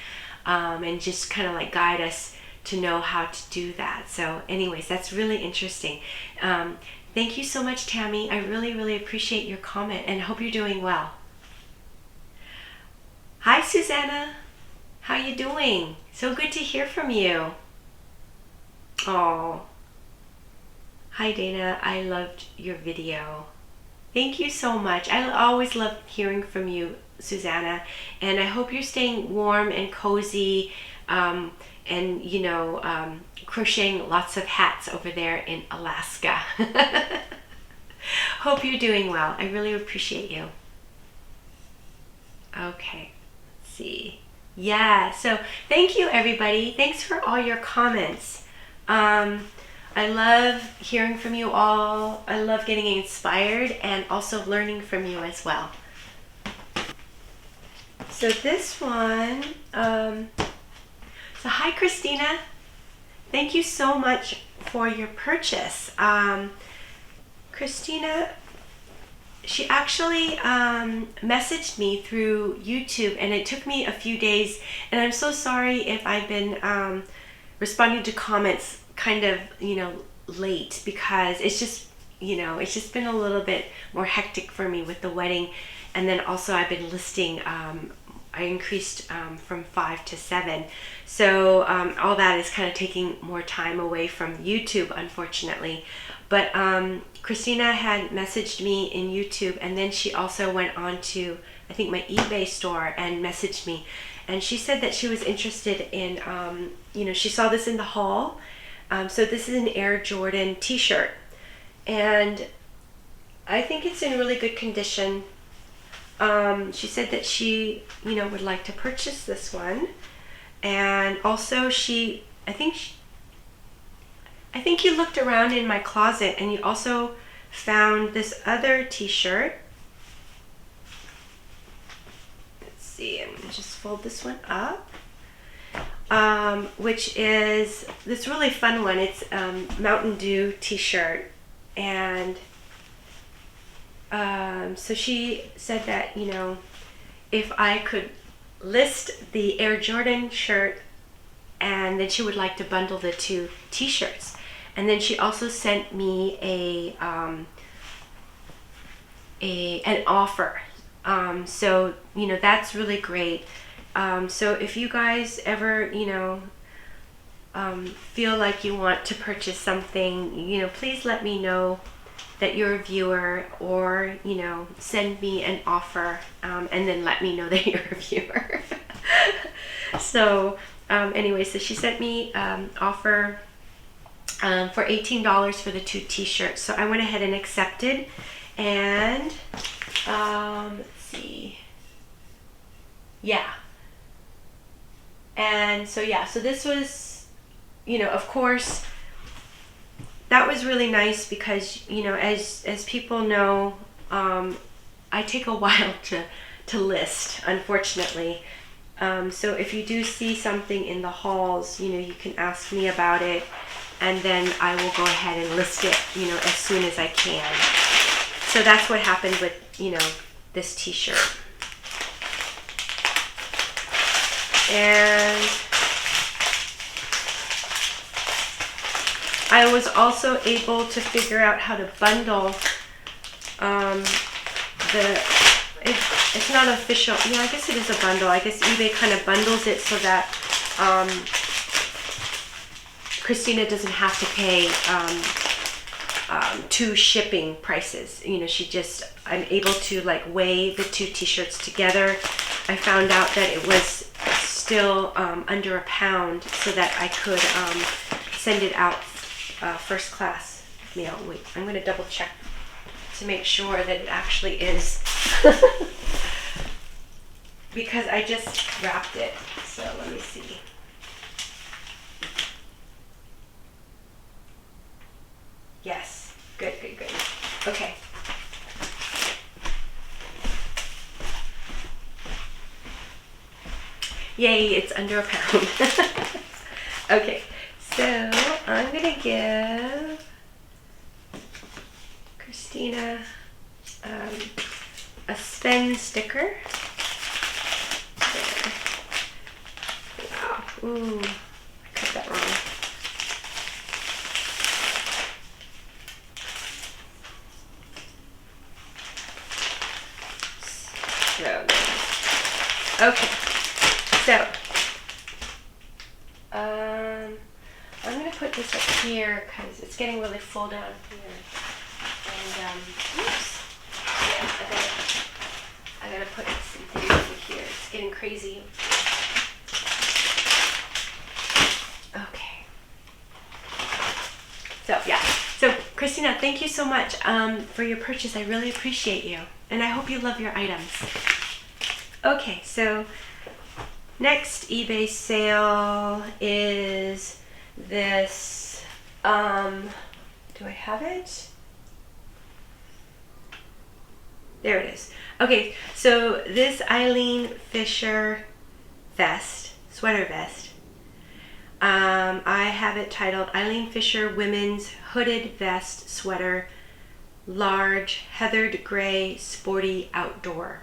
and just kind of like guide us to know how to do that. So anyways, that's really interesting. Thank you so much, Tammy. I really, really appreciate your comment and hope you're doing well. Hi, Susanna. How you doing? So good to hear from you. Oh. Hi, Dana. I loved your video. Thank you so much. I always love hearing from you, Susanna, and I hope you're staying warm and cozy, and crocheting lots of hats over there in Alaska. Hope you're doing well. I really appreciate you. Okay, let's see. Yeah, so thank you, everybody. Thanks for all your comments. I love hearing from you all. I love getting inspired and also learning from you as well. So this one, so hi, Christina. Thank you so much for your purchase. Christina, she actually messaged me through YouTube, and it took me a few days, and I'm so sorry if I've been responding to comments kind of, late, because it's just been a little bit more hectic for me with the wedding. And then also I've been listing, I increased from 5 to 7. So all that is kind of taking more time away from YouTube, unfortunately. But Christina had messaged me in YouTube, and then she also went on to, I think, my eBay store and messaged me. And she said that she was interested in, she saw this in the haul. So this is an Air Jordan t-shirt, and I think it's in really good condition. She said that she, would like to purchase this one, and also I think you looked around in my closet and you also found this other t-shirt. Let's see, I'm gonna just fold this one up. Which is this really fun one. It's Mountain Dew t-shirt, and so she said that, if I could list the Air Jordan shirt, and then she would like to bundle the two t-shirts. And then she also sent me an offer. So that's really great. So if you guys ever, feel like you want to purchase something, please let me know that you're a viewer, or, send me an offer, and then let me know that you're a viewer. So anyway, so she sent me offer for $18 for the two t-shirts. So I went ahead and accepted, and let's see. Yeah. And so so this was, of course, that was really nice because, as people know, I take a while to list, unfortunately. So if you do see something in the hauls, you can ask me about it. and then I will go ahead and list it, you know, as soon as I can. So that's what happened with, you know, this t-shirt. And I was also able to figure out how to bundle it's not official. Yeah, I guess it is a bundle. I guess eBay kind of bundles it so that Christina doesn't have to pay 2 shipping prices. You know, I'm able to like weigh the 2 t-shirts together. I found out that it was still under a pound, so that I could send it out first class mail. Wait, I'm going to double check to make sure that it actually is. Because I just wrapped it. So let me see. Yes. Good. Okay. Yay, it's under a pound. Okay, so I'm gonna give Christina a spend sticker. There. Wow. Ooh, I cut that wrong. So, okay. So, I'm going to put this up here because it's getting really full down here. And, oops. Yeah, I gotta put some things over here. It's getting crazy. Okay. So, yeah. So, Christina, thank you so much for your purchase. I really appreciate you. And I hope you love your items. Okay, so next eBay sale is this, do I have it? There it is. Okay, so this Eileen Fisher vest, sweater vest, I have it titled Eileen Fisher Women's Hooded Vest Sweater, Large, Heathered Gray, Sporty Outdoor.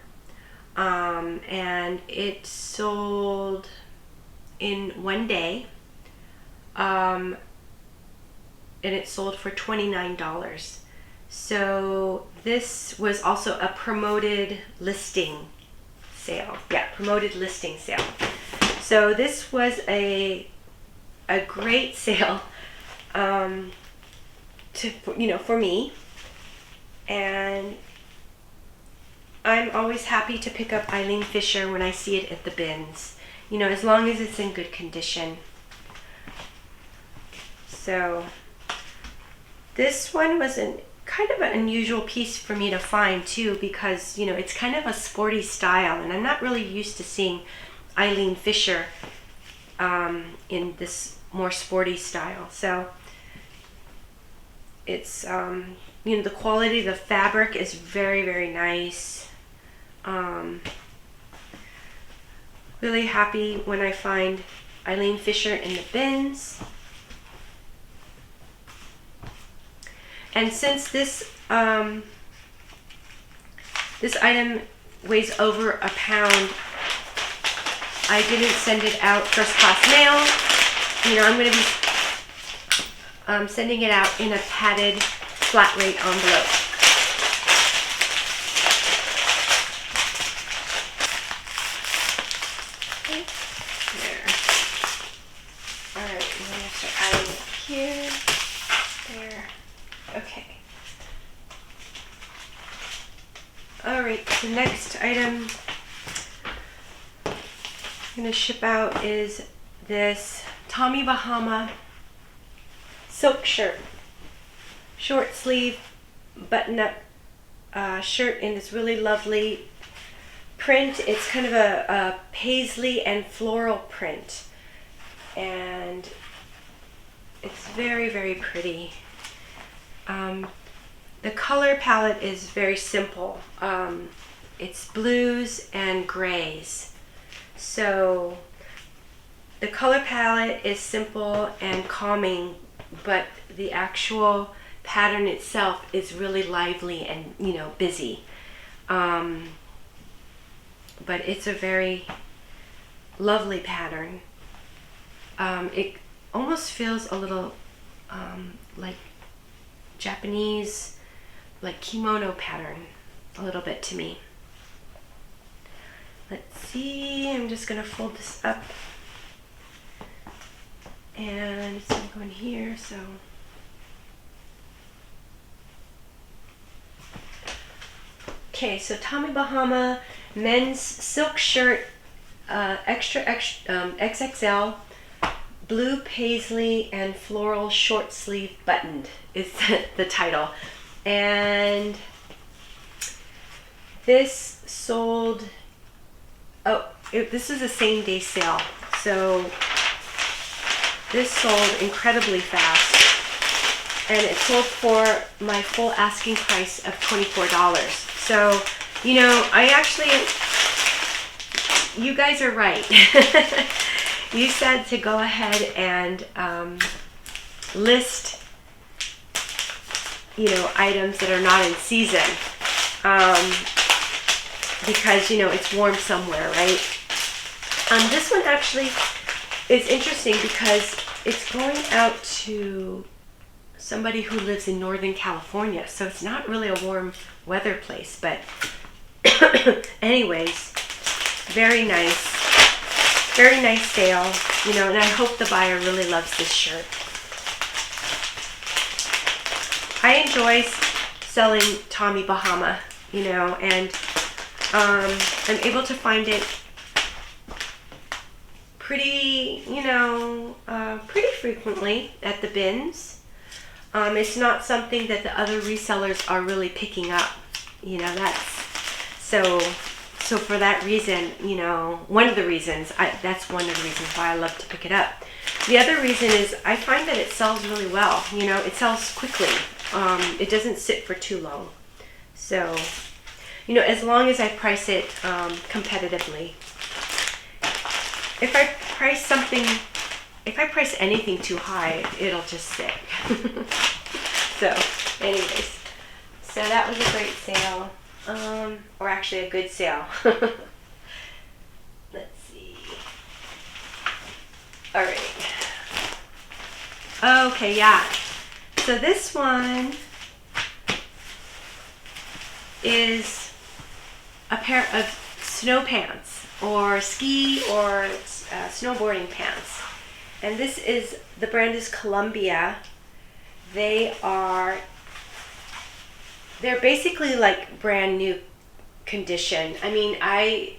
And it sold in one day, and it sold for $29. So this was also a promoted listing sale. Yeah, promoted listing sale. So this was a great sale, for me, and I'm always happy to pick up Eileen Fisher when I see it at the bins, as long as it's in good condition. So this one was kind of an unusual piece for me to find too, because it's kind of a sporty style, and I'm not really used to seeing Eileen Fisher in this more sporty style. So it's the quality of the fabric is very, very nice. Really happy when I find Eileen Fisher in the bins. And since this this item weighs over a pound, I didn't send it out first class mail. I'm going to be sending it out in a padded flat rate envelope. Okay. There. Alright, I'm going to start adding it here. There. Okay. Alright, the next item I'm going to ship out is this Tommy Bahama silk shirt. Short sleeve button-up shirt in this really lovely print. It's kind of a paisley and floral print. And it's very, very pretty. The color palette is very simple. It's blues and grays. So the color palette is simple and calming but the actual pattern itself is really lively and, you know, busy. But it's a very lovely pattern. It almost feels a little like Japanese, like kimono pattern, a little bit to me. Let's see, I'm just gonna fold this up, and it's gonna go in here, so. Okay, so Tommy Bahama men's silk shirt, XXL, blue paisley and floral short sleeve buttoned is the title. And this sold, this is a same day sale. So this sold incredibly fast. And it sold for my full asking price of $24. So, you know, you guys are right. You said to go ahead and list, you know, items that are not in season, because, you know, it's warm somewhere, right? This one actually is interesting because it's going out to somebody who lives in Northern California, so it's not really a warm weather place, but anyways, very nice sale, you know, and I hope the buyer really loves this shirt. I enjoy selling Tommy Bahama, you know, and I'm able to find it pretty, you know, pretty frequently at the bins. It's not something that the other resellers are really picking up, you know, so for that reason, you know, that's one of the reasons why I love to pick it up. The other reason is I find that it sells really well, you know, it sells quickly. It doesn't sit for too long. So, you know, as long as I price it competitively. If I price anything too high, it'll just sit. So, anyways, so that was a great sale, or actually a good sale. Let's see. All right. Okay, yeah. So this one is a pair of snow pants, or ski or snowboarding pants. And the brand is Columbia. They're basically like brand new condition. I mean, I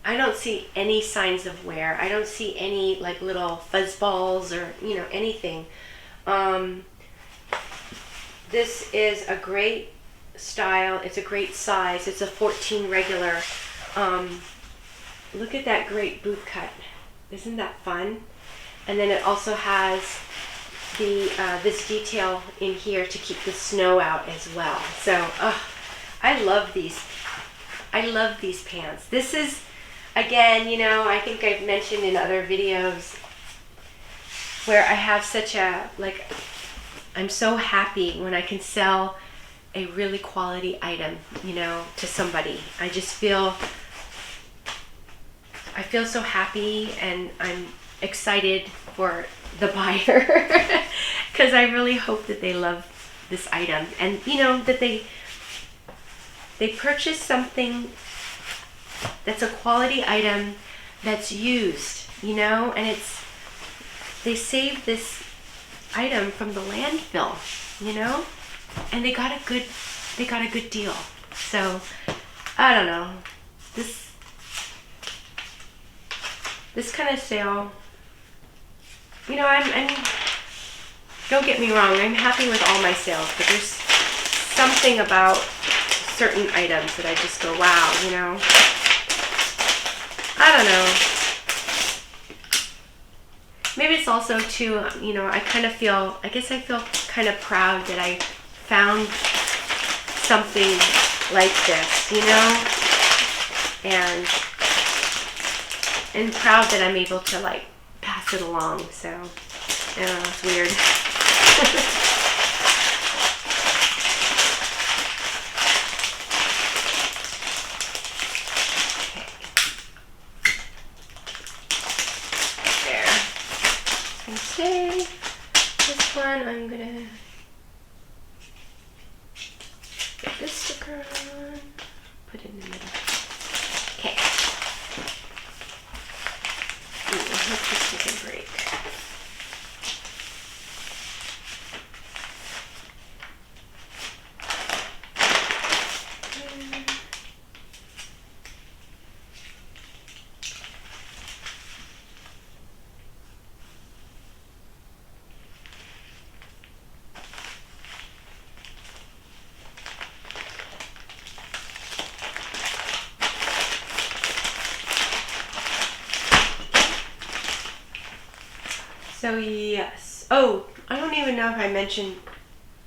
don't see any signs of wear. I don't see any like little fuzz balls or, you know, anything. This is a great style. It's a great size. It's a 14 regular. Look at that great boot cut. Isn't that fun? And then it also has this detail in here to keep the snow out as well. So, I love these. I love these pants. This is, again, you know, I think I've mentioned in other videos where I have such a, like, I'm so happy when I can sell a really quality item, you know, to somebody. I feel so happy, and I'm excited for the buyer because I really hope that they love this item, and you know, that they purchase something that's a quality item that's used, you know, and they saved this item from the landfill, you know, and they got a good deal. So I don't know, this kind of sale, you know, I'm don't get me wrong, I'm happy with all my sales, but there's something about certain items that I just go, wow, you know. I don't know. Maybe it's also too, you know, I guess I feel kind of proud that I found something like this, you know, and proud that I'm able to like pass it along. So, I don't know, it's weird. Okay, this one I'm gonna get this sticker on, put it in the middle. Okay. Ooh, I hope this doesn't break. So yes. Oh, I don't even know if I mentioned.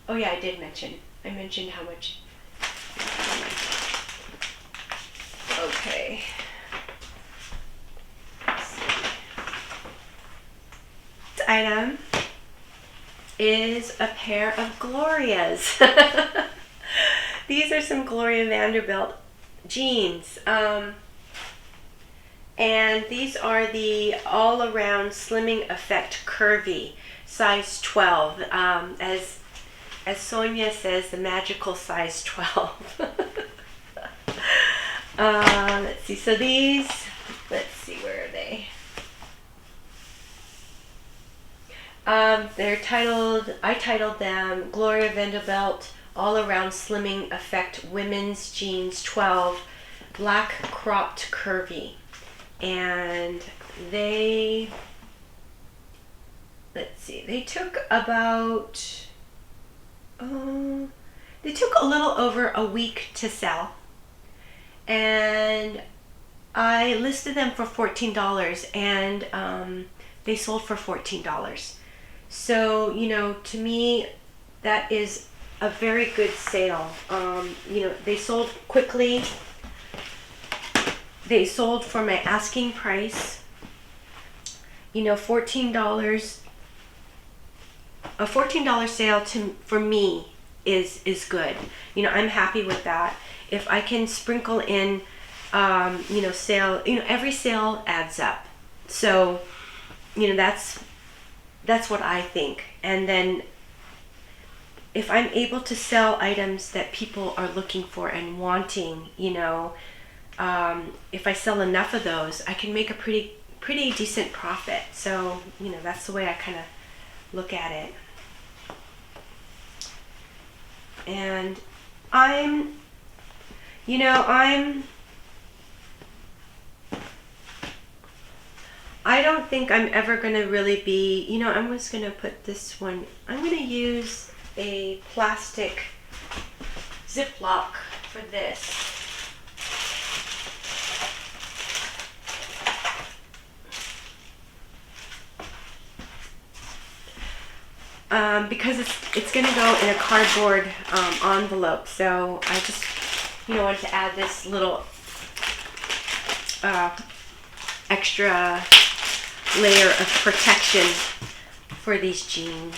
Oh yeah, I did mention. I mentioned how much. Okay. Let's see. This item is a pair of Glorias. These are some Gloria Vanderbilt jeans. And these are the all-around slimming effect curvy, size 12. As Sonia says, the magical size 12. Let's see. So these, let's see, where are they? They're titled. I titled them Gloria Vanderbilt All-Around Slimming Effect Women's Jeans 12, Black Cropped Curvy. And they, let's see, they took about, they took a little over a week to sell. And I listed them for $14 and they sold for $14. So, you know, to me, that is a very good sale. You know, they sold quickly. They sold for my asking price. You know, $14. A $14 sale for me is good. You know, I'm happy with that. If I can sprinkle in, you know, sale. You know, every sale adds up. So, you know, that's what I think. And then, if I'm able to sell items that people are looking for and wanting, you know. If I sell enough of those, I can make a pretty decent profit. So, you know, that's the way I kind of look at it. And I don't think I'm ever going to really be, you know, I'm just going to put this one, I'm going to use a plastic Ziploc for this. Because it's going to go in a cardboard envelope, so I just, you know, wanted to add this little extra layer of protection for these jeans.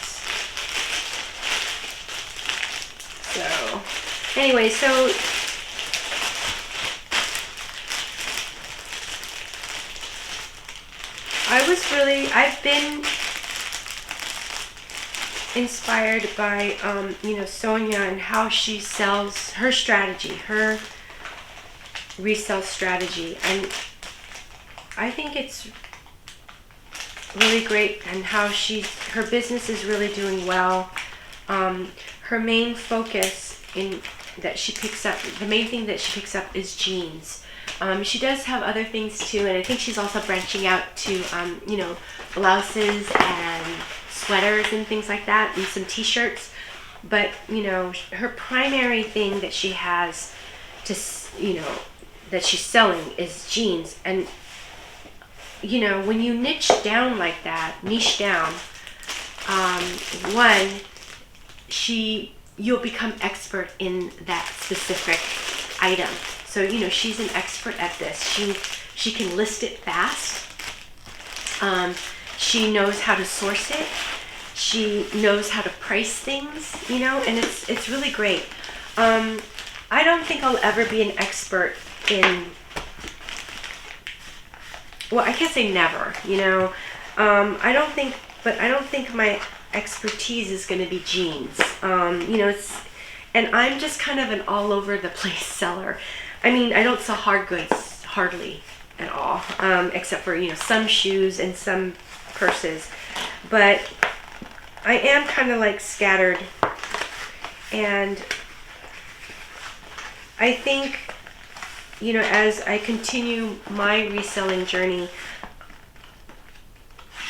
So, anyway, so I've been inspired by, you know, Sonia and how she sells her strategy, her resale strategy. And I think it's really great and how her business is really doing well. Her main focus that she picks up, the main thing that she picks up is jeans. She does have other things too, and I think she's also branching out to, you know, blouses and sweaters and things like that, and some t-shirts. But, you know, her primary thing that she has to, you know, that she's selling is jeans. And, you know, when you niche down like that, one, you'll become expert in that specific item. So, you know, she's an expert at this. She can list it fast. She knows how to source it. she knows how to price things, you know, and it's really great. I don't think I'll ever be an expert in, well, I can't say never, you know. I don't think my expertise is going to be jeans. You know, and I'm just kind of an all over the place seller. I mean, I don't sell hard goods hardly at all, except for, you know, some shoes and some purses. But I am kind of like scattered, and I think, you know, as I continue my reselling journey,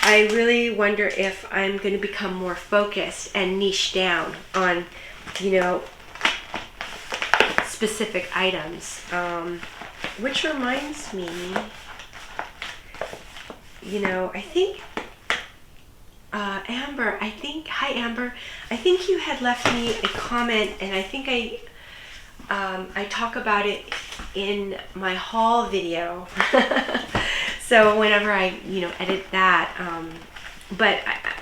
I really wonder if I'm going to become more focused and niche down on, you know, specific items. Which reminds me, you know, I think Amber, hi Amber, I think you had left me a comment, and I think I talk about it in my haul video. So whenever I, you know, edit that, but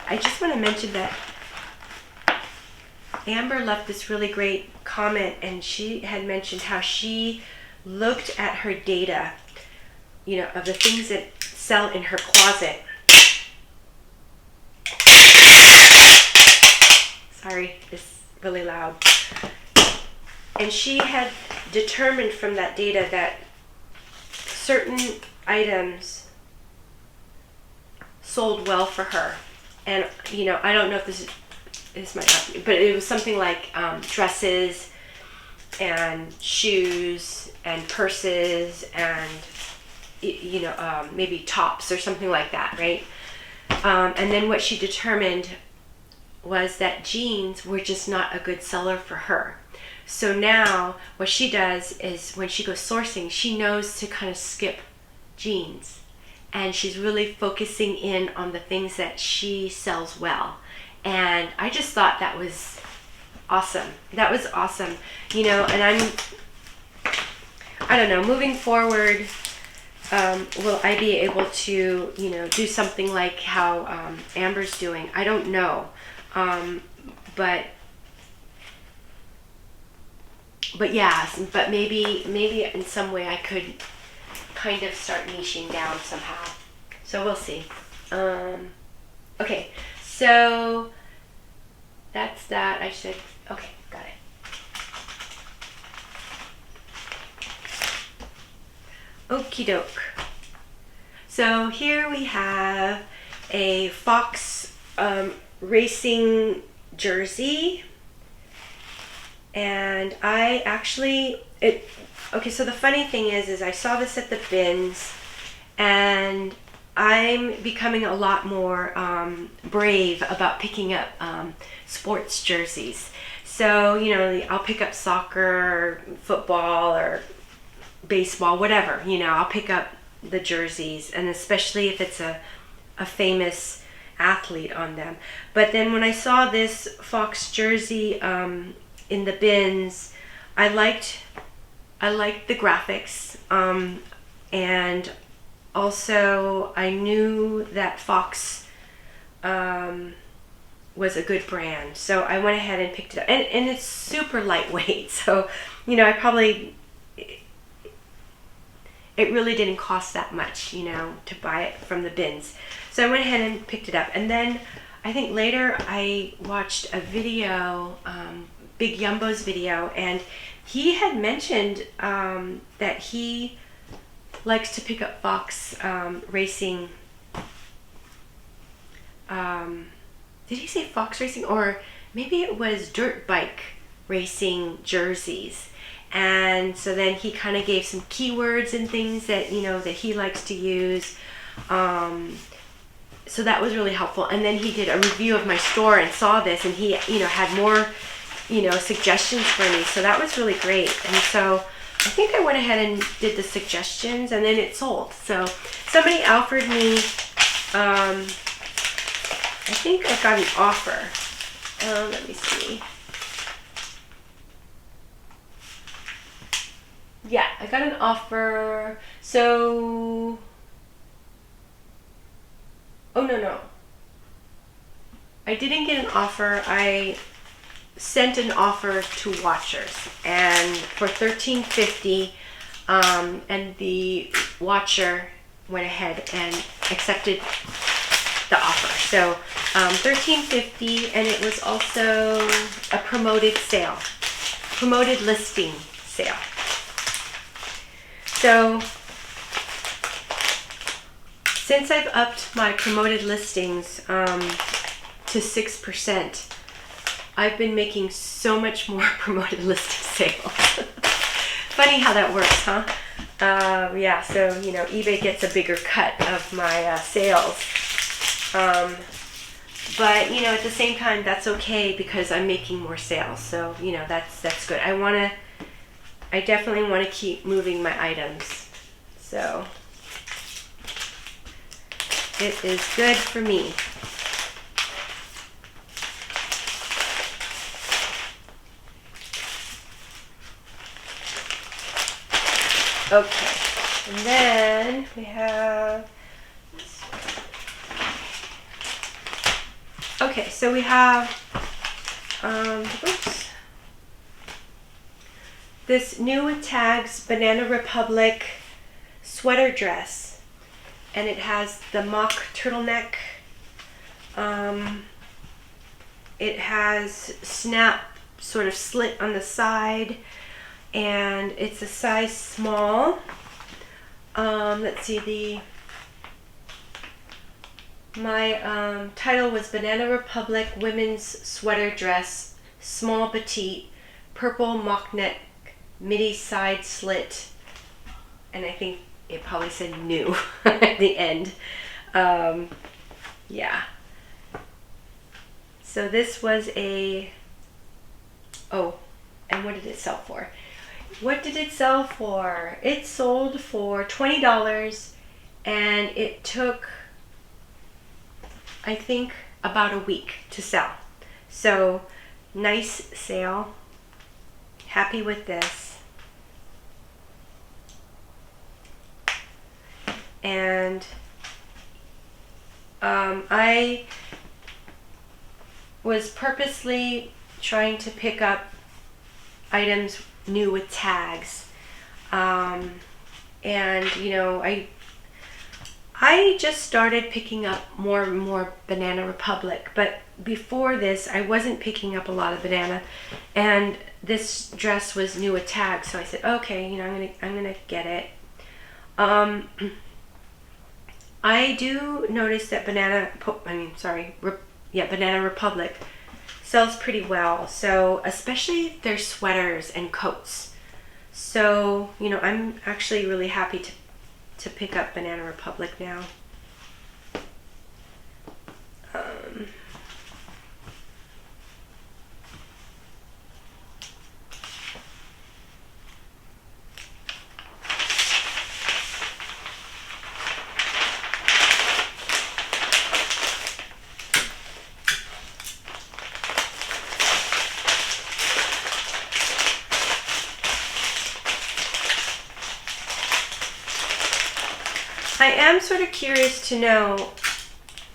I just want to mention that Amber left this really great comment, and she had mentioned how she looked at her data, you know, of the things that sell in her closet. Sorry, it's really loud. And she had determined from that data that certain items sold well for her. And, you know, I don't know if this might not be, but it was something like dresses and shoes and purses and, you know, maybe tops or something like that, right? And then what she determined was that jeans were just not a good seller for her. So now what she does is when she goes sourcing, she knows to kind of skip jeans, and she's really focusing in on the things that she sells well. And I just thought that was awesome. That was awesome. You know, and I don't know, moving forward, will I be able to, you know, do something like how Amber's doing? I don't know. But yeah, but maybe in some way I could kind of start niching down somehow. So we'll see. Okay, so that's that. Okay, got it. Okie doke. So here we have a Fox racing jersey, and I actually, okay, so the funny thing is I saw this at the bins, and I'm becoming a lot more brave about picking up sports jerseys. So, you know, I'll pick up soccer, or football, or baseball, whatever, you know, I'll pick up the jerseys, and especially if it's a famous athlete on them. But then when I saw this Fox jersey in the bins, I liked the graphics, and also I knew that Fox was a good brand, so I went ahead and picked it up, and it's super lightweight, so, you know, it really didn't cost that much, you know, to buy it from the bins. So I went ahead and picked it up, and then I think later I watched a video, Big Yumbo's video, and he had mentioned that he likes to pick up Fox racing. Did he say Fox racing, or maybe it was dirt bike racing jerseys? And so then he kind of gave some keywords and things that, you know, that he likes to use. So that was really helpful. And then he did a review of my store and saw this, and he, you know, had more, you know, suggestions for me. So that was really great. And so I think I went ahead and did the suggestions, and then it sold. So somebody offered me, I think I got an offer. Let me see. Yeah, I got an offer. So, oh no. I didn't get an offer. I sent an offer to watchers, and for $13.50, and the watcher went ahead and accepted the offer. So $13.50, and it was also a promoted sale, promoted listing sale. So since I've upped my promoted listings to 6%, I've been making so much more promoted listing sales. Funny how that works, huh? Yeah, so you know, eBay gets a bigger cut of my sales. But you know, at the same time, that's okay because I'm making more sales. So you know, that's good. I definitely want to keep moving my items. So it is good for me. Okay, and then we have, okay, so we have, this new with tags Banana Republic sweater dress, and it has the mock turtleneck. It has snap sort of slit on the side, and it's a size small. Let's see, my title was Banana Republic Women's Sweater Dress, Small Petite, Purple Mock Neck, Midi Side Slit, and I think it probably said new at the end. Yeah. So this was a, oh, and what did it sell for? What did it sell for? It sold for $20, and it took, I think, about a week to sell. So nice sale. Happy with this. And I was purposely trying to pick up items new with tags, and you know, I just started picking up more and more Banana Republic, but before this I wasn't picking up a lot of Banana, and this dress was new with tags, so I said, okay, you know, I'm gonna get it. I do notice that Banana Republic sells pretty well, so especially their sweaters and coats. So, you know, I'm actually really happy to pick up Banana Republic now. I am sort of curious to know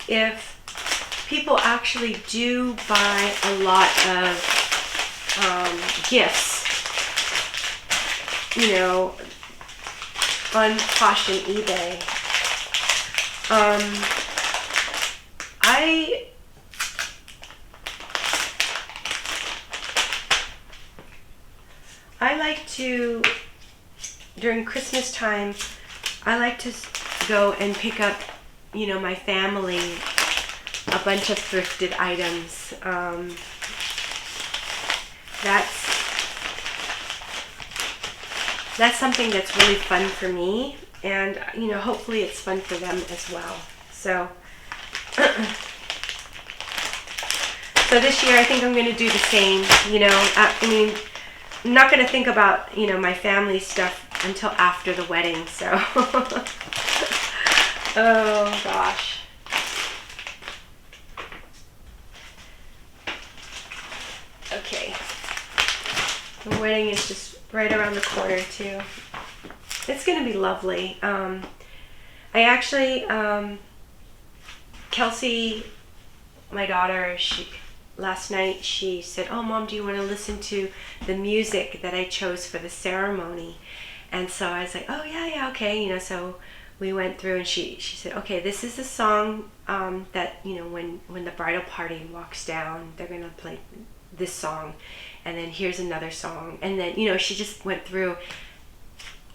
if people actually do buy a lot of gifts, you know, on Posh and eBay. I like to, during Christmas time, I like to go and pick up, you know, my family a bunch of thrifted items. That's something that's really fun for me, and you know, hopefully it's fun for them as well. So so this year I think I'm going to do the same. You know, I mean, I'm not going to think about, you know, my family stuff until after the wedding, so oh gosh. Okay, the wedding is just right around the corner too. It's gonna be lovely. I actually, Kelsey, my daughter, last night she said, "Oh, Mom, do you want to listen to the music that I chose for the ceremony?" And so I was like, "Oh, yeah, okay." So we went through, and she said, "Okay, this is the song that, when the bridal party walks down, they're going to play this song. And then here's another song." And then, she just went through.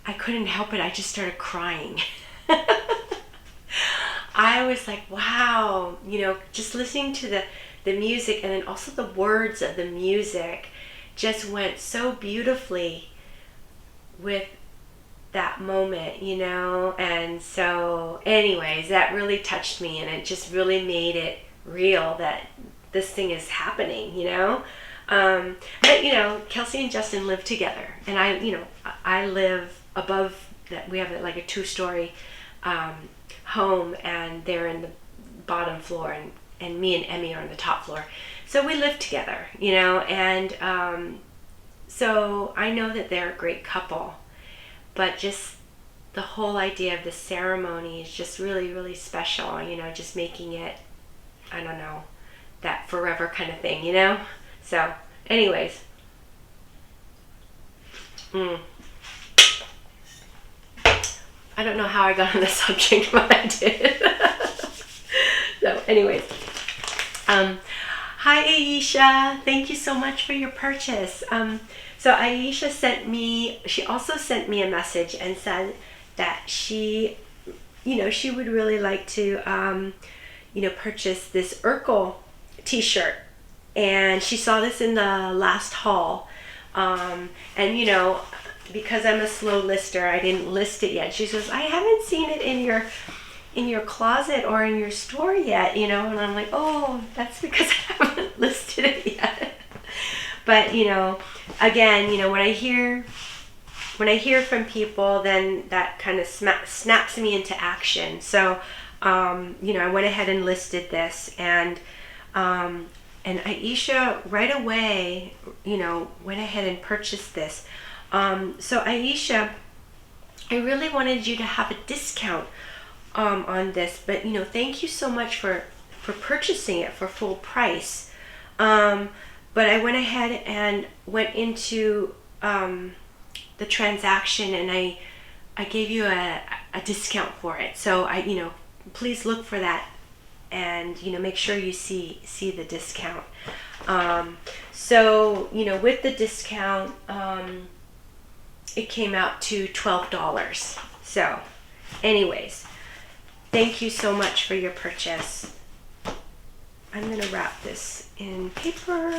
I couldn't help it. I just started crying. I was like, wow, just listening to the music, and then also the words of the music just went so beautifully with that moment, and so anyways, that really touched me, and it just really made it real that this thing is happening, but Kelsey and Justin live together, and I live above that. We have like a 2-story home, and they're in the bottom floor, and me and Emmy are on the top floor, so we live together, and so I know that they're a great couple. But just the whole idea of the ceremony is just really, really special, just making it, I don't know, that forever kind of thing, So, anyways. I don't know how I got on the subject, but I did. So, anyways. Hi, Aisha. Thank you so much for your purchase. So Aisha she also sent me a message and said that she would really like to, purchase this Urkel t-shirt. And she saw this in the last haul. And, because I'm a slow lister, I didn't list it yet. She says, "I haven't seen it in your closet or in your store yet, and I'm like, "Oh, that's because I haven't listed it yet." But, again, when I hear from people, then that kind of snaps me into action. So, I went ahead and listed this, and Aisha right away, went ahead and purchased this. So Aisha, I really wanted you to have a discount on this, but thank you so much for purchasing it for full price. But I went ahead and went into the transaction, and I gave you a discount for it. So please look for that, and make sure you see the discount. So with the discount, it came out to $12. So anyways, thank you so much for your purchase. I'm going to wrap this in paper.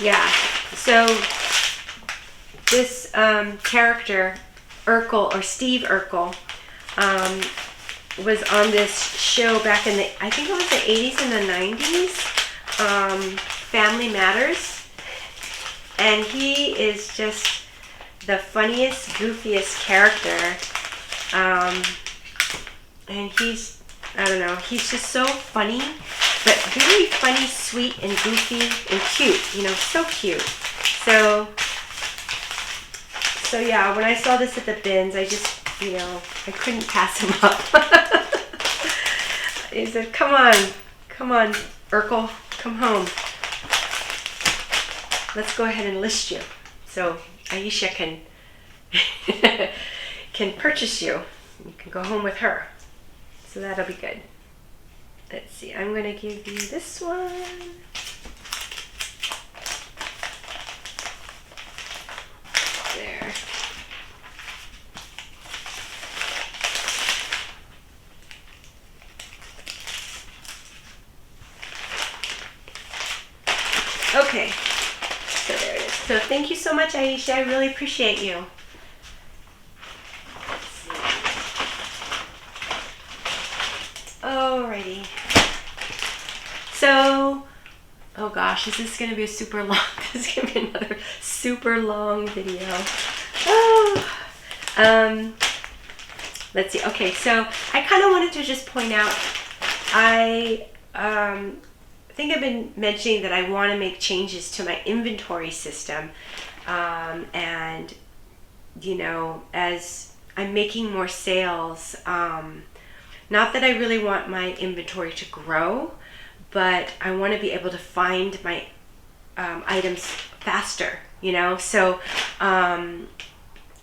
Yeah, so this character, Urkel, or Steve Urkel, was on this show back in I think it was the 80s and the 90s, Family Matters, and he is just the funniest, goofiest character, and he's just so funny, but very funny, sweet, and goofy, and cute, so cute. So yeah, when I saw this at the bins, I just, I couldn't pass him up. He said, come on, Urkel, come home. Let's go ahead and list you. So Aisha can purchase you. You can go home with her. So that'll be good. Let's see, I'm going to give you this one. There. Okay, so there it is. So thank you so much, Aisha. I really appreciate you. Alrighty. So, oh gosh, is this going to be a super long, this is going to be another super long video. Oh. Let's see. Okay, so I kind of wanted to just point out, I think I've been mentioning that I want to make changes to my inventory system, and you know, as I'm making more sales, not that I really want my inventory to grow, but I want to be able to find my items faster, you know. So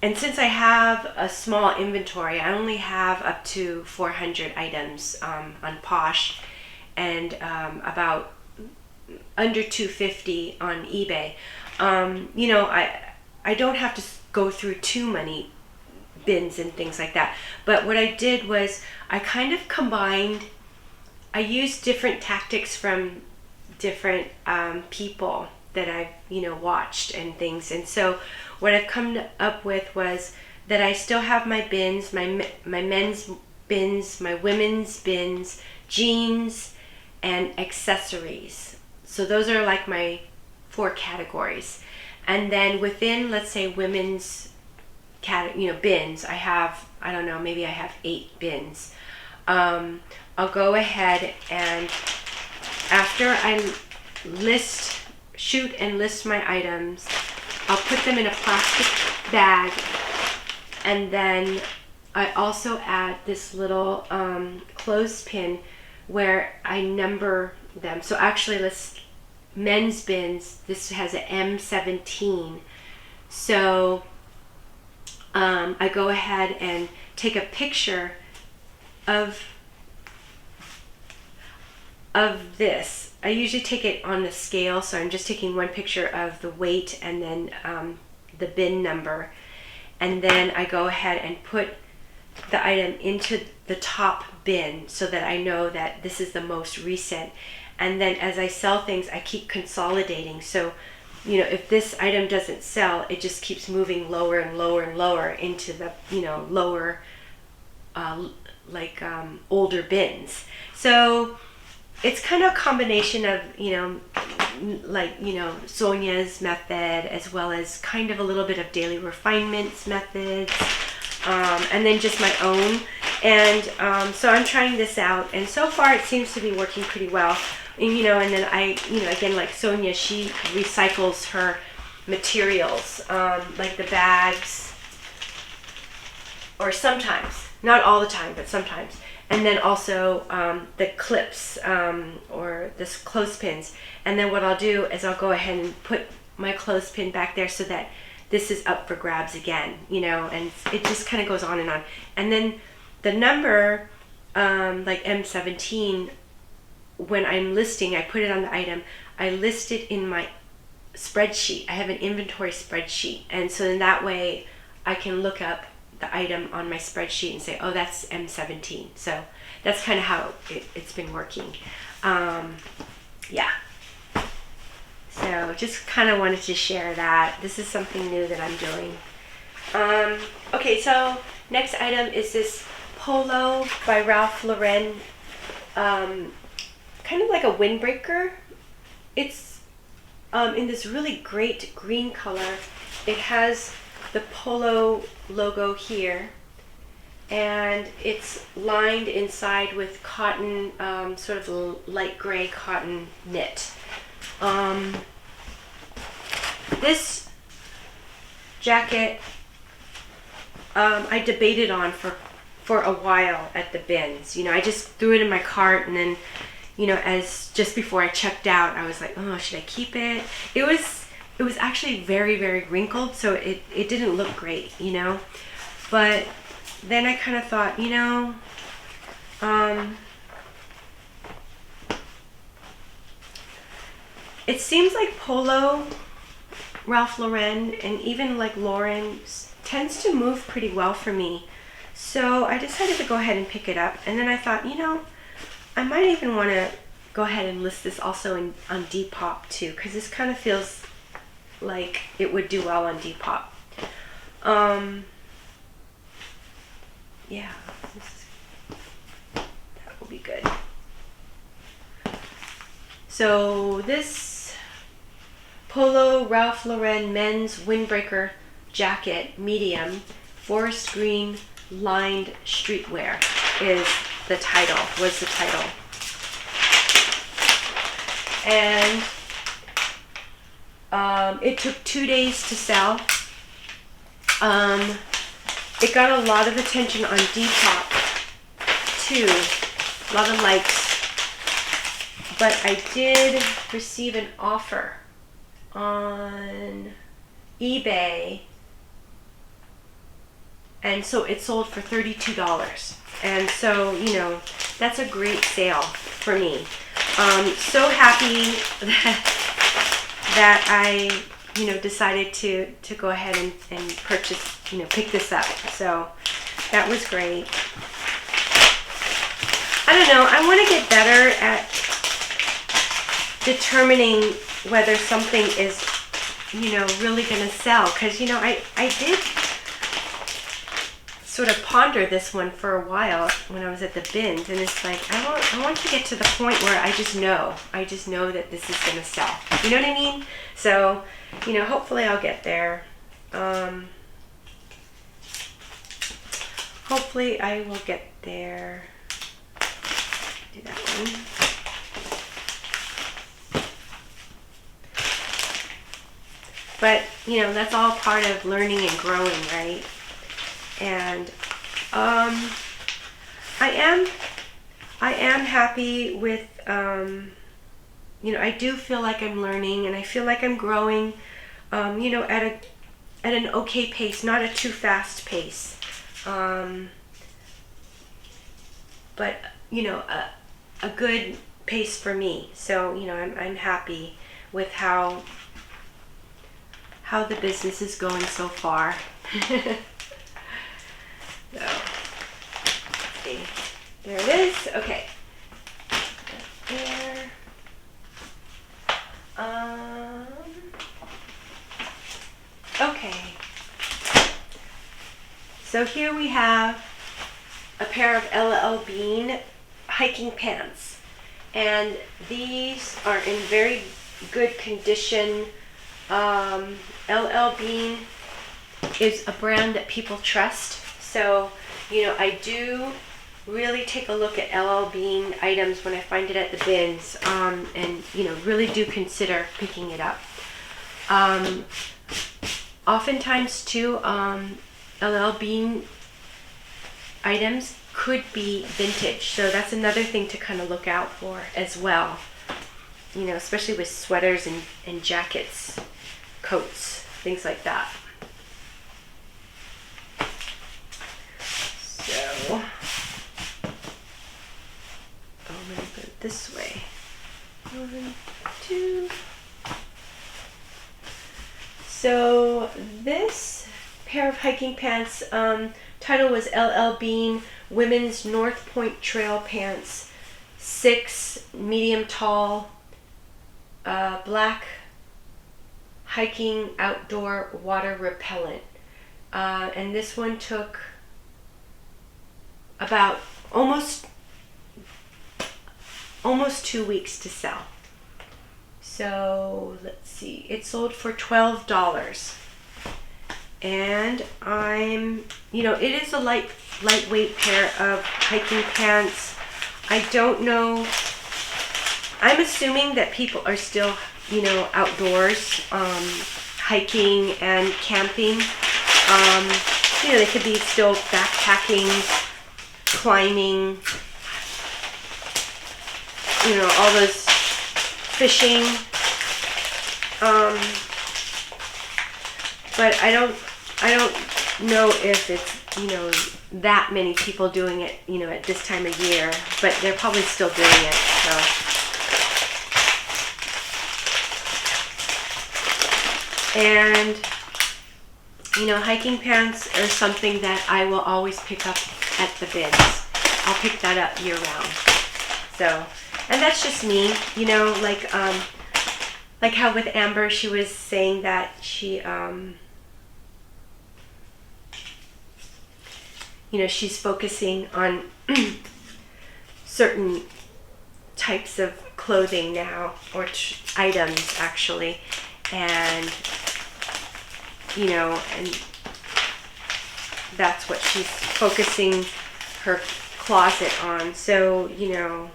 and since I have a small inventory, I only have up to 400 items on Posh, and about under 250 on eBay. You know, I don't have to go through too many bins and things like that. But what I did was I kind of combined, I used different tactics from different people that I've, you know, watched and things. And so what I've come up with was that I still have my bins, my men's bins, my women's bins, jeans, and accessories. So those are like my 4 categories. And then within, let's say, women's bins, I have, I don't know, maybe I have 8 bins. I'll go ahead and after I shoot and list my items, I'll put them in a plastic bag, and then I also add this little clothespin where I number them. So actually, men's bins, this has an M17. So I go ahead and take a picture of this. I usually take it on the scale, so I'm just taking one picture of the weight and then the bin number, and then I go ahead and put the item into the top bin so that I know that this is the most recent. And then as I sell things, I keep consolidating. So, you know, if this item doesn't sell, it just keeps moving lower and lower and lower into the, you know, lower, older bins. So it's kind of a combination of, you know, Sonia's method, as well as kind of a little bit of Daily Refinement's methods, and then just my own. And so I'm trying this out, and so far it seems to be working pretty well. And, you know, and then I, you know, again, like Sonia, she recycles her materials, like the bags, or sometimes, not all the time, but sometimes. And then also the clips or this clothespins. And then what I'll do is I'll go ahead and put my clothespin back there so that this is up for grabs again, you know, and it just kind of goes on and on. And then the number, like M17, when I'm listing, I put it on the item, I list it in my spreadsheet. I have an inventory spreadsheet. And so then that way I can look up the item on my spreadsheet and say, oh, that's M17. So that's kind of how it's been working. Yeah. So just kind of wanted to share that. This is something new that I'm doing. Okay, so next item is this polo by Ralph Lauren. Kind of like a windbreaker. It's in this really great green color. It has the polo logo here, and it's lined inside with cotton, sort of light gray cotton knit. This jacket I debated on for a while at the bins. You know, I just threw it in my cart, and then, you know, as just before I checked out, I was like, oh, should I keep it? It was actually very, very wrinkled, so it didn't look great, you know. But then I kind of thought, you know, it seems like Polo, Ralph Lauren, and even like Lauren tends to move pretty well for me. So I decided to go ahead and pick it up. And then I thought, you know, I might even want to go ahead and list this also on Depop too, because this kind of feels like it would do well on Depop. Yeah, that will be good. So this Polo Ralph Lauren men's windbreaker jacket, medium, forest green lined streetwear was the title. And it took 2 days to sell. It got a lot of attention on Depop too, a lot of likes. But I did receive an offer on eBay, and so it sold for $32. And so, you know, that's a great sale for me. So happy that I, you know, decided to go ahead and purchase, you know, pick this up. So that was great. I don't know, I want to get better at determining whether something is, you know, really going to sell. Because, you know, I did sort of ponder this one for a while when I was at the bins, and it's like I want to get to the point where I just know that this is going to sell. You know what I mean? So, you know, hopefully I'll get there. Hopefully I will get there. Do that one. But, you know, that's all part of learning and growing, right? And I am happy with, you know, I do feel like I'm learning, and I feel like I'm growing, you know, at an okay pace, not a too fast pace. But, you know, a good pace for me. So, you know, I'm happy with how the business is going so far. So, let's see. There it is. Okay. There. Okay. So here we have a pair of LL Bean hiking pants, and these are in very good condition. LL Bean is a brand that people trust, so, you know, I do really take a look at LL Bean items when I find it at the bins, and, you know, really do consider picking it up. Oftentimes too, LL Bean items could be vintage, so that's another thing to kind of look out for as well, you know, especially with sweaters and jackets, coats, things like that. So, I'm going to put it this way. 1, 2. So this pair of hiking pants, title was LL Bean Women's North Point Trail Pants, 6 medium tall, black hiking outdoor water repellent. And this one took about almost 2 weeks to sell. So let's see, it sold for $12. And you know, it is a lightweight pair of hiking pants. I don't know, I'm assuming that people are still, you know, outdoors, hiking and camping. You know, they could be still backpacking, climbing, you know, all those fishing. But I don't know if it's, you know, that many people doing it, you know, at this time of year, but they're probably still doing it, so. And, you know, hiking pants are something that I will always pick up at the bins. I'll pick that up year round. So, and that's just me, you know, like how with Amber, she was saying that she, you know, she's focusing on certain types of clothing now, or items actually, and, you know, and that's what she's focusing her closet on. So, you know,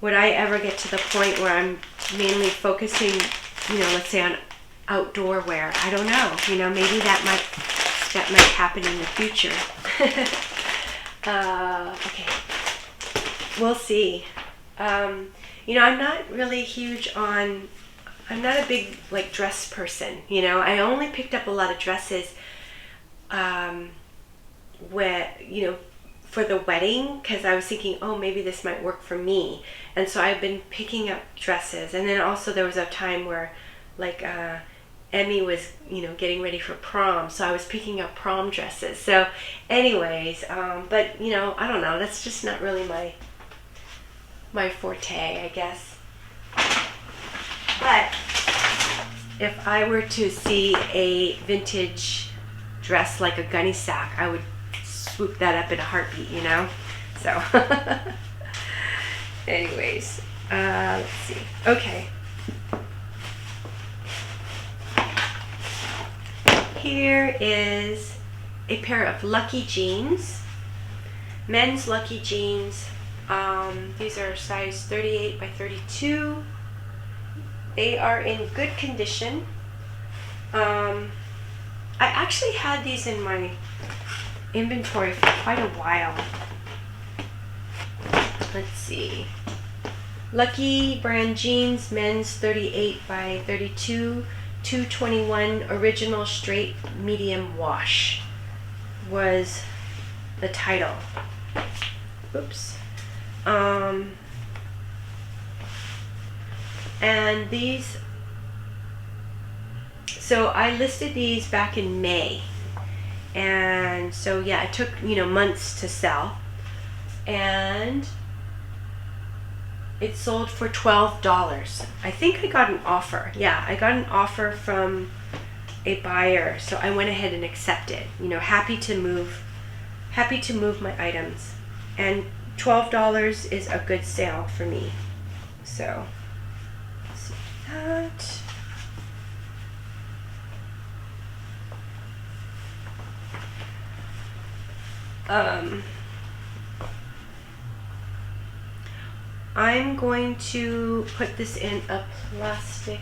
would I ever get to the point where I'm mainly focusing, you know, let's say on outdoor wear. I don't know. You know, maybe that might happen in the future. Okay, we'll see. You know, I'm not really I'm not a big like dress person. You know, I only picked up a lot of dresses for the wedding, because I was thinking, oh, maybe this might work for me. And so I've been picking up dresses. And then also there was a time where like Emmy was, you know, getting ready for prom, so I was picking up prom dresses. So anyways, but you know, I don't know, that's just not really my forte, I guess. But if I were to see a vintage dress like a gunny sack, I would swoop that up in a heartbeat, you know? So anyways, let's see. Okay. Here is a pair of Lucky jeans, men's Lucky jeans. These are size 38 by 32. They are in good condition. I actually had these in my inventory for quite a while. Let's see. Lucky brand jeans, men's 38 by 32, 221, original straight medium wash was the title. Oops. And these, so I listed these back in May, and so yeah, it took, you know, months to sell, and it sold for $12. I think I got an offer. Yeah, I got an offer from a buyer, so I went ahead and accepted. You know, happy to move my items, and $12 is a good sale for me. So let's see that. I'm going to put this in a plastic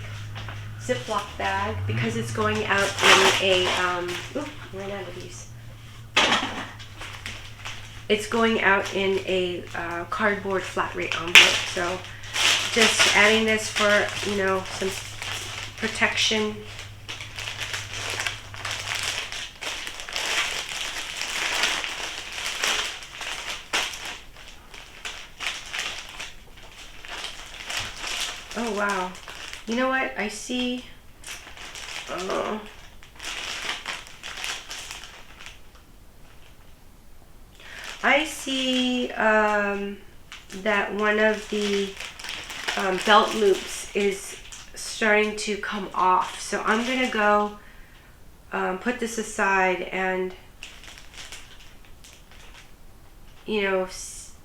Ziploc bag because it's going out in a, ooh, ran out of these. It's going out in a cardboard flat rate envelope. So just adding this for, you know, some protection. Oh wow, you know what, I see, that one of the belt loops is starting to come off, so I'm gonna go put this aside and, you know,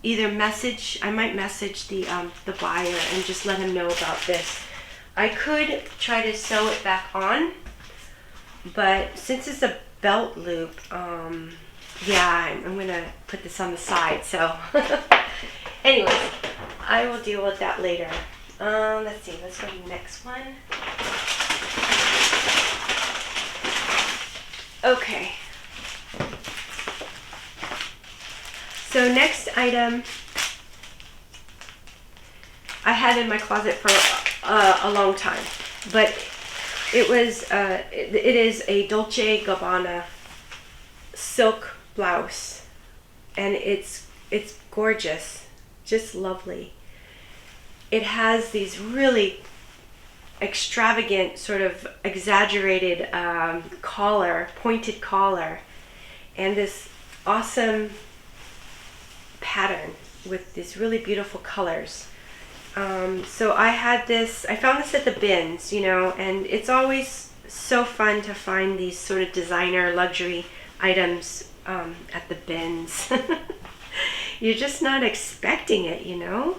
either I might message the buyer and just let him know about this. I could try to sew it back on, but since it's a belt loop, yeah, I'm gonna put this on the side. So anyways, I will deal with that later. Let's see, let's go to the next one. Okay. So next item I had in my closet for a long time, but it is a Dolce & Gabbana silk blouse, and it's gorgeous, just lovely. It has these really extravagant, sort of exaggerated collar, pointed collar, and this awesome pattern with these really beautiful colors. So I found this at the bins, you know, and it's always so fun to find these sort of designer luxury items at the bins. You're just not expecting it, you know.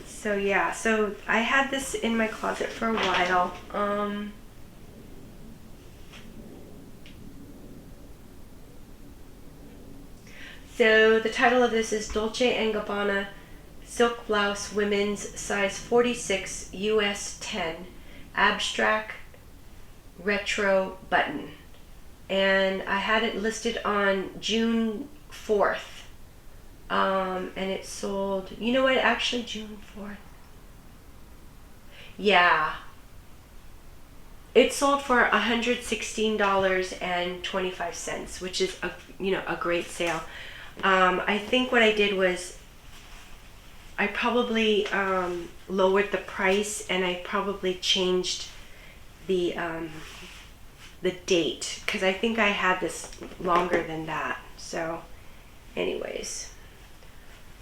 So yeah, so I had this in my closet for a while. So the title of this is Dolce & Gabbana silk blouse, women's, size 46, US 10, abstract retro button. And I had it listed on June 4th. And it sold, you know what, actually June 4th. Yeah. It sold for $116.25, which is a great sale. I think what I did was I probably lowered the price, and I probably changed the date, because I think I had this longer than that. So anyways,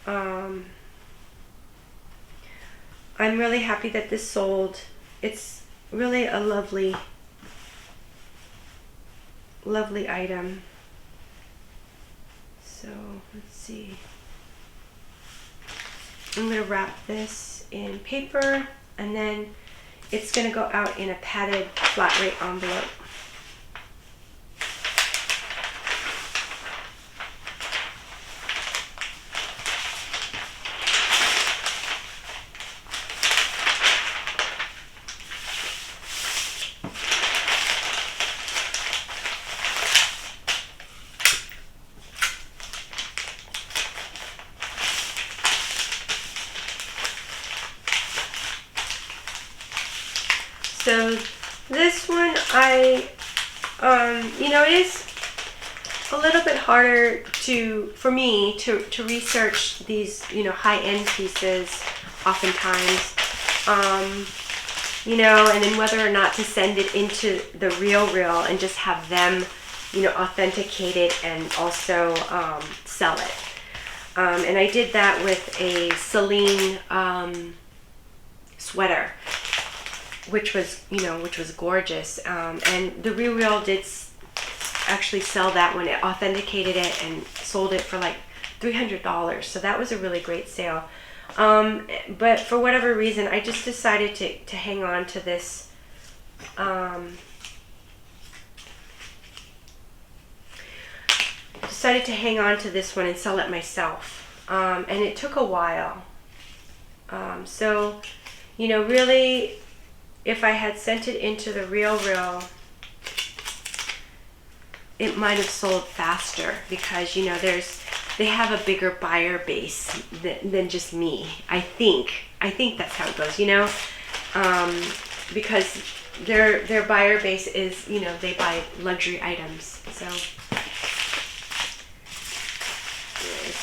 I'm really happy that this sold. It's really a lovely item. So let's see. I'm going to wrap this in paper, and then it's going to go out in a padded flat rate envelope. So this one, it is a little bit harder for me to research these, high-end pieces oftentimes, and then whether or not to send it into the Real and just have them, authenticate it and also sell it. And I did that with a Celine sweater, which was gorgeous. And the Real did actually sell that when it authenticated it and sold it for like $300. So that was a really great sale. But for whatever reason, I just decided to hang on to this. Decided to hang on to this one and sell it myself. And it took a while. So, really, if I had sent it into the Real, it might have sold faster, because they have a bigger buyer base than just me. I think that's how it goes, because their buyer base is, they buy luxury items. So anyways.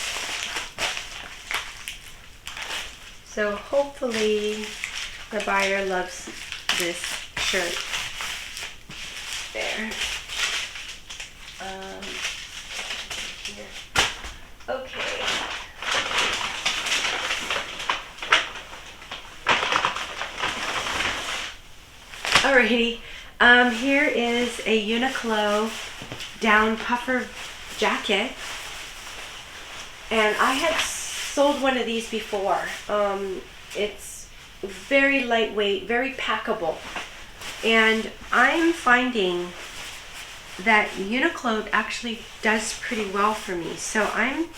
So hopefully the buyer loves this shirt. There. Here. Okay. Alrighty. Here is a Uniqlo down puffer jacket, and I had sold one of these before. It's very lightweight, very packable, and I'm finding that Uniqlo actually does pretty well for me. So I'm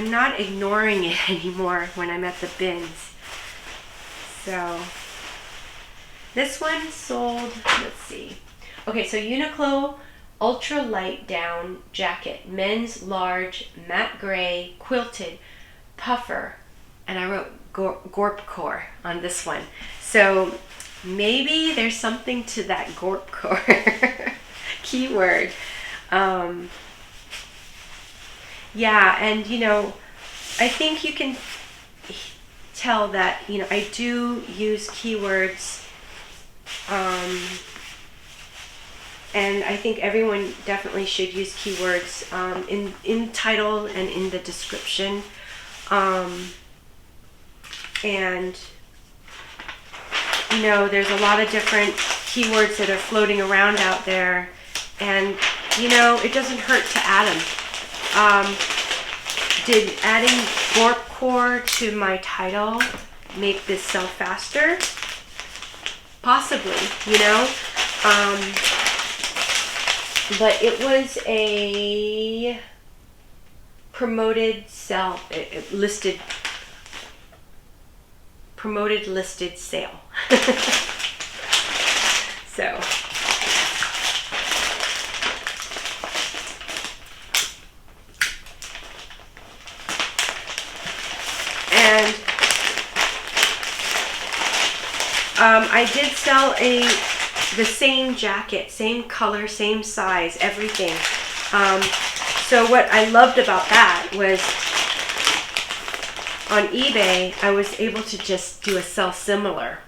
not ignoring it anymore when I'm at the bins. So this one sold, let's see. Okay, so Uniqlo ultra light down jacket, men's large, matte gray, quilted, puffer, and I wrote Gorpcore on this one. So maybe there's something to that Gorpcore keyword. Yeah, and I think you can tell that I do use keywords, and I think everyone definitely should use keywords in title and in the description. And there's a lot of different keywords that are floating around out there, and it doesn't hurt to add them. Did adding Gorpcore to my title make this sell faster? Possibly, but it was a promoted sell. It listed promoted listed sale. So. And I did sell the same jacket, same color, same size, everything. So what I loved about that was on eBay, I was able to just do a sell similar.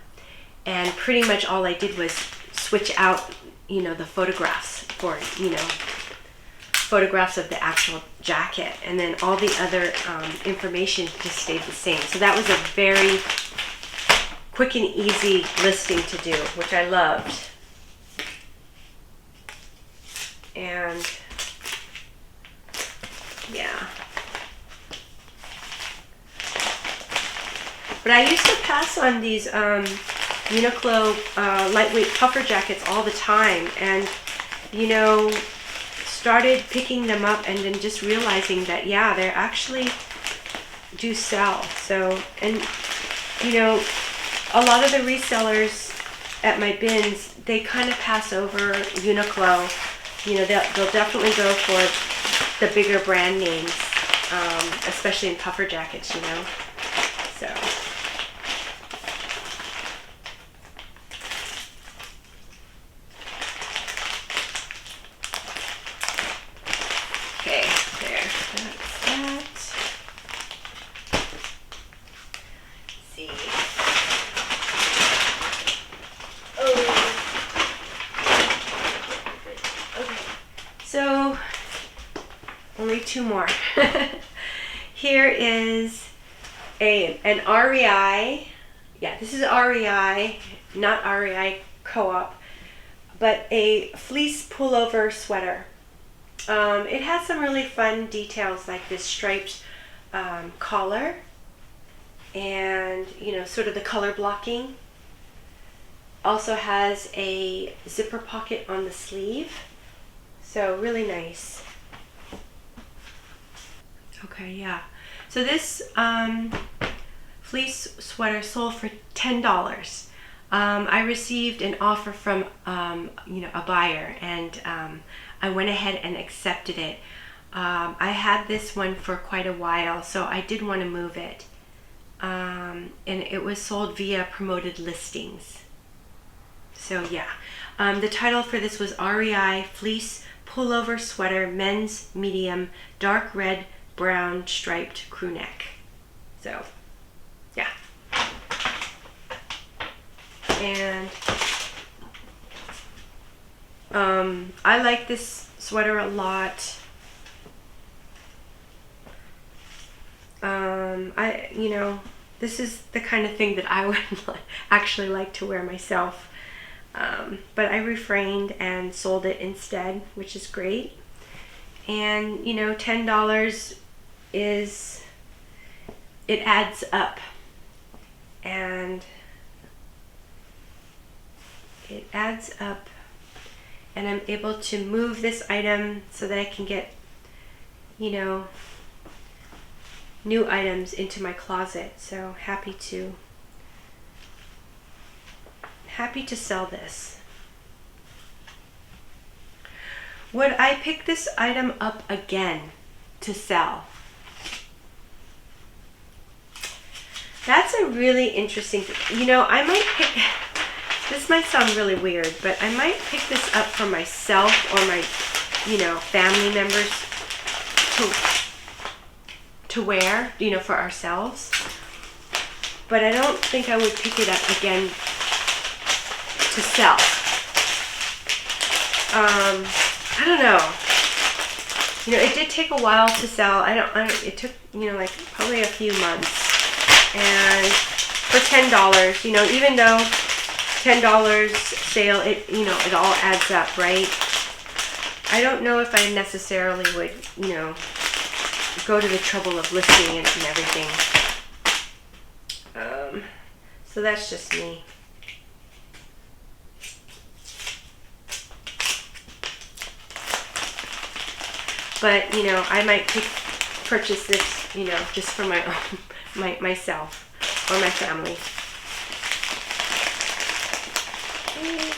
And pretty much all I did was switch out, you know, the photographs for, you know, photographs of the actual jacket. And then all the other information just stayed the same. So that was a very quick and easy listing to do, which I loved. And yeah. But I used to pass on these Uniqlo lightweight puffer jackets all the time, and you know, started picking them up and then just realizing that yeah, they actually do sell. So, and you know, a lot of the resellers at my bins, they kind of pass over Uniqlo. You know, they'll definitely go for the bigger brand names, especially in puffer jackets, you know. So. Okay, there. That's that. Let's see. Oh. Okay. So, only two more. Here is an REI. Yeah, this is REI, not REI Co-op, but a fleece pullover sweater. It has some really fun details like this striped collar and, you know, sort of the color blocking. Also has a zipper pocket on the sleeve. So really nice. Okay, yeah. So this fleece sweater sold for $10. I received an offer from you know, a buyer, and I went ahead and accepted it. I had this one for quite a while, so I did want to move it. And it was sold via promoted listings. So yeah, the title for this was REI Fleece Pullover Sweater, Men's Medium, Dark Red Brown Striped Crew Neck. So yeah. And I like this sweater a lot. You know, this is the kind of thing that I would actually like to wear myself. But I refrained and sold it instead, which is great. And, you know, $10 is, it adds up. And it adds up. And I'm able to move this item so that I can get, you know, new items into my closet. So happy to sell this. Would I pick this item up again to sell? That's a really interesting thing. You know, I might pick, this might sound really weird, but I might pick this up for myself or my, you know, family members to wear, you know, for ourselves. But I don't think I would pick it up again to sell. I don't know. You know, it did take a while to sell. It took, you know, like probably a few months. And for $10, you know, even though $10 sale, it, you know, it all adds up, right? I don't know if I necessarily would, you know, go to the trouble of listing it and everything. So that's just me. But, you know, I might purchase this, you know, just for my own, myself or my family. Okay.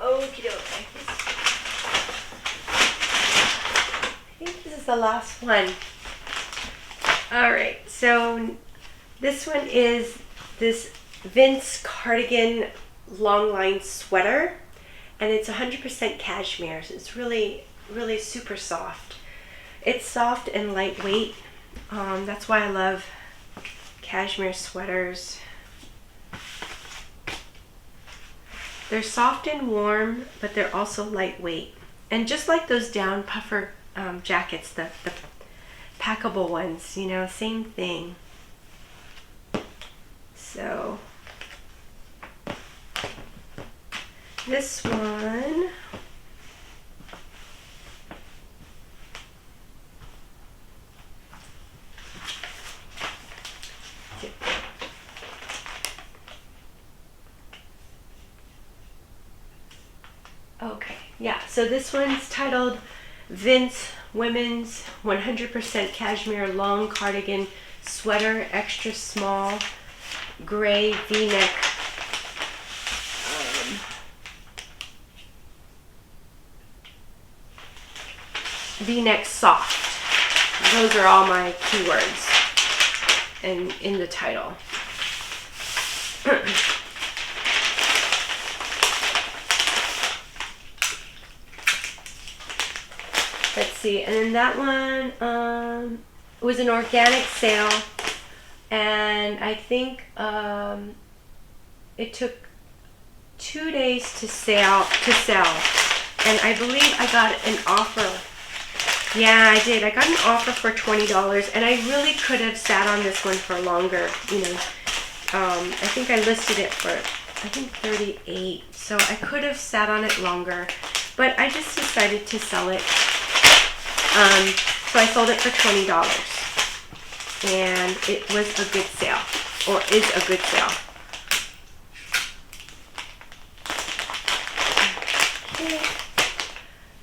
Okie dokie. I think this is the last one. Alright, so this one is this Vince cardigan long line sweater, and it's 100% cashmere, so it's really, really super soft. It's soft and lightweight. That's why I love cashmere sweaters. They're soft and warm, but they're also lightweight. And just like those down puffer jackets, the packable ones, you know, same thing. So this one, okay, yeah, so this one's titled Vince Women's 100% Cashmere Long Cardigan Sweater, extra small, gray V-neck. V-neck soft. Those are all my keywords in the title. Let's see, and then that one was an organic sale, and I think it took 2 days to sell, and I believe I got an offer. Yeah, I did. I got an offer for $20, and I really could have sat on this one for longer. You know, I think I listed it for, I think $38, so I could have sat on it longer, but I just decided to sell it. So I sold it for $20, and it was a good sale, or is a good sale. Okay,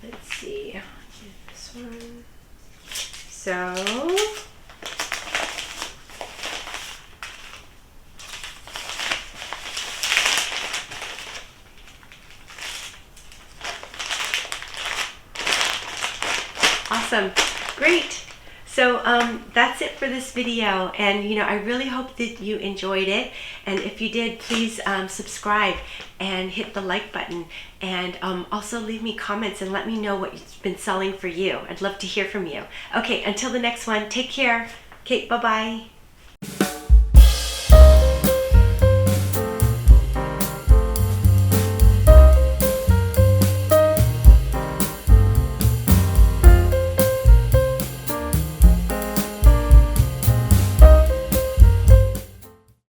let's see, this one. So awesome, great. So that's it for this video, and you know, I really hope that you enjoyed it, and if you did, please subscribe and hit the like button, and also leave me comments and let me know what's been selling for you. I'd love to hear from you. Okay, until the next one, take care. Okay, bye-bye.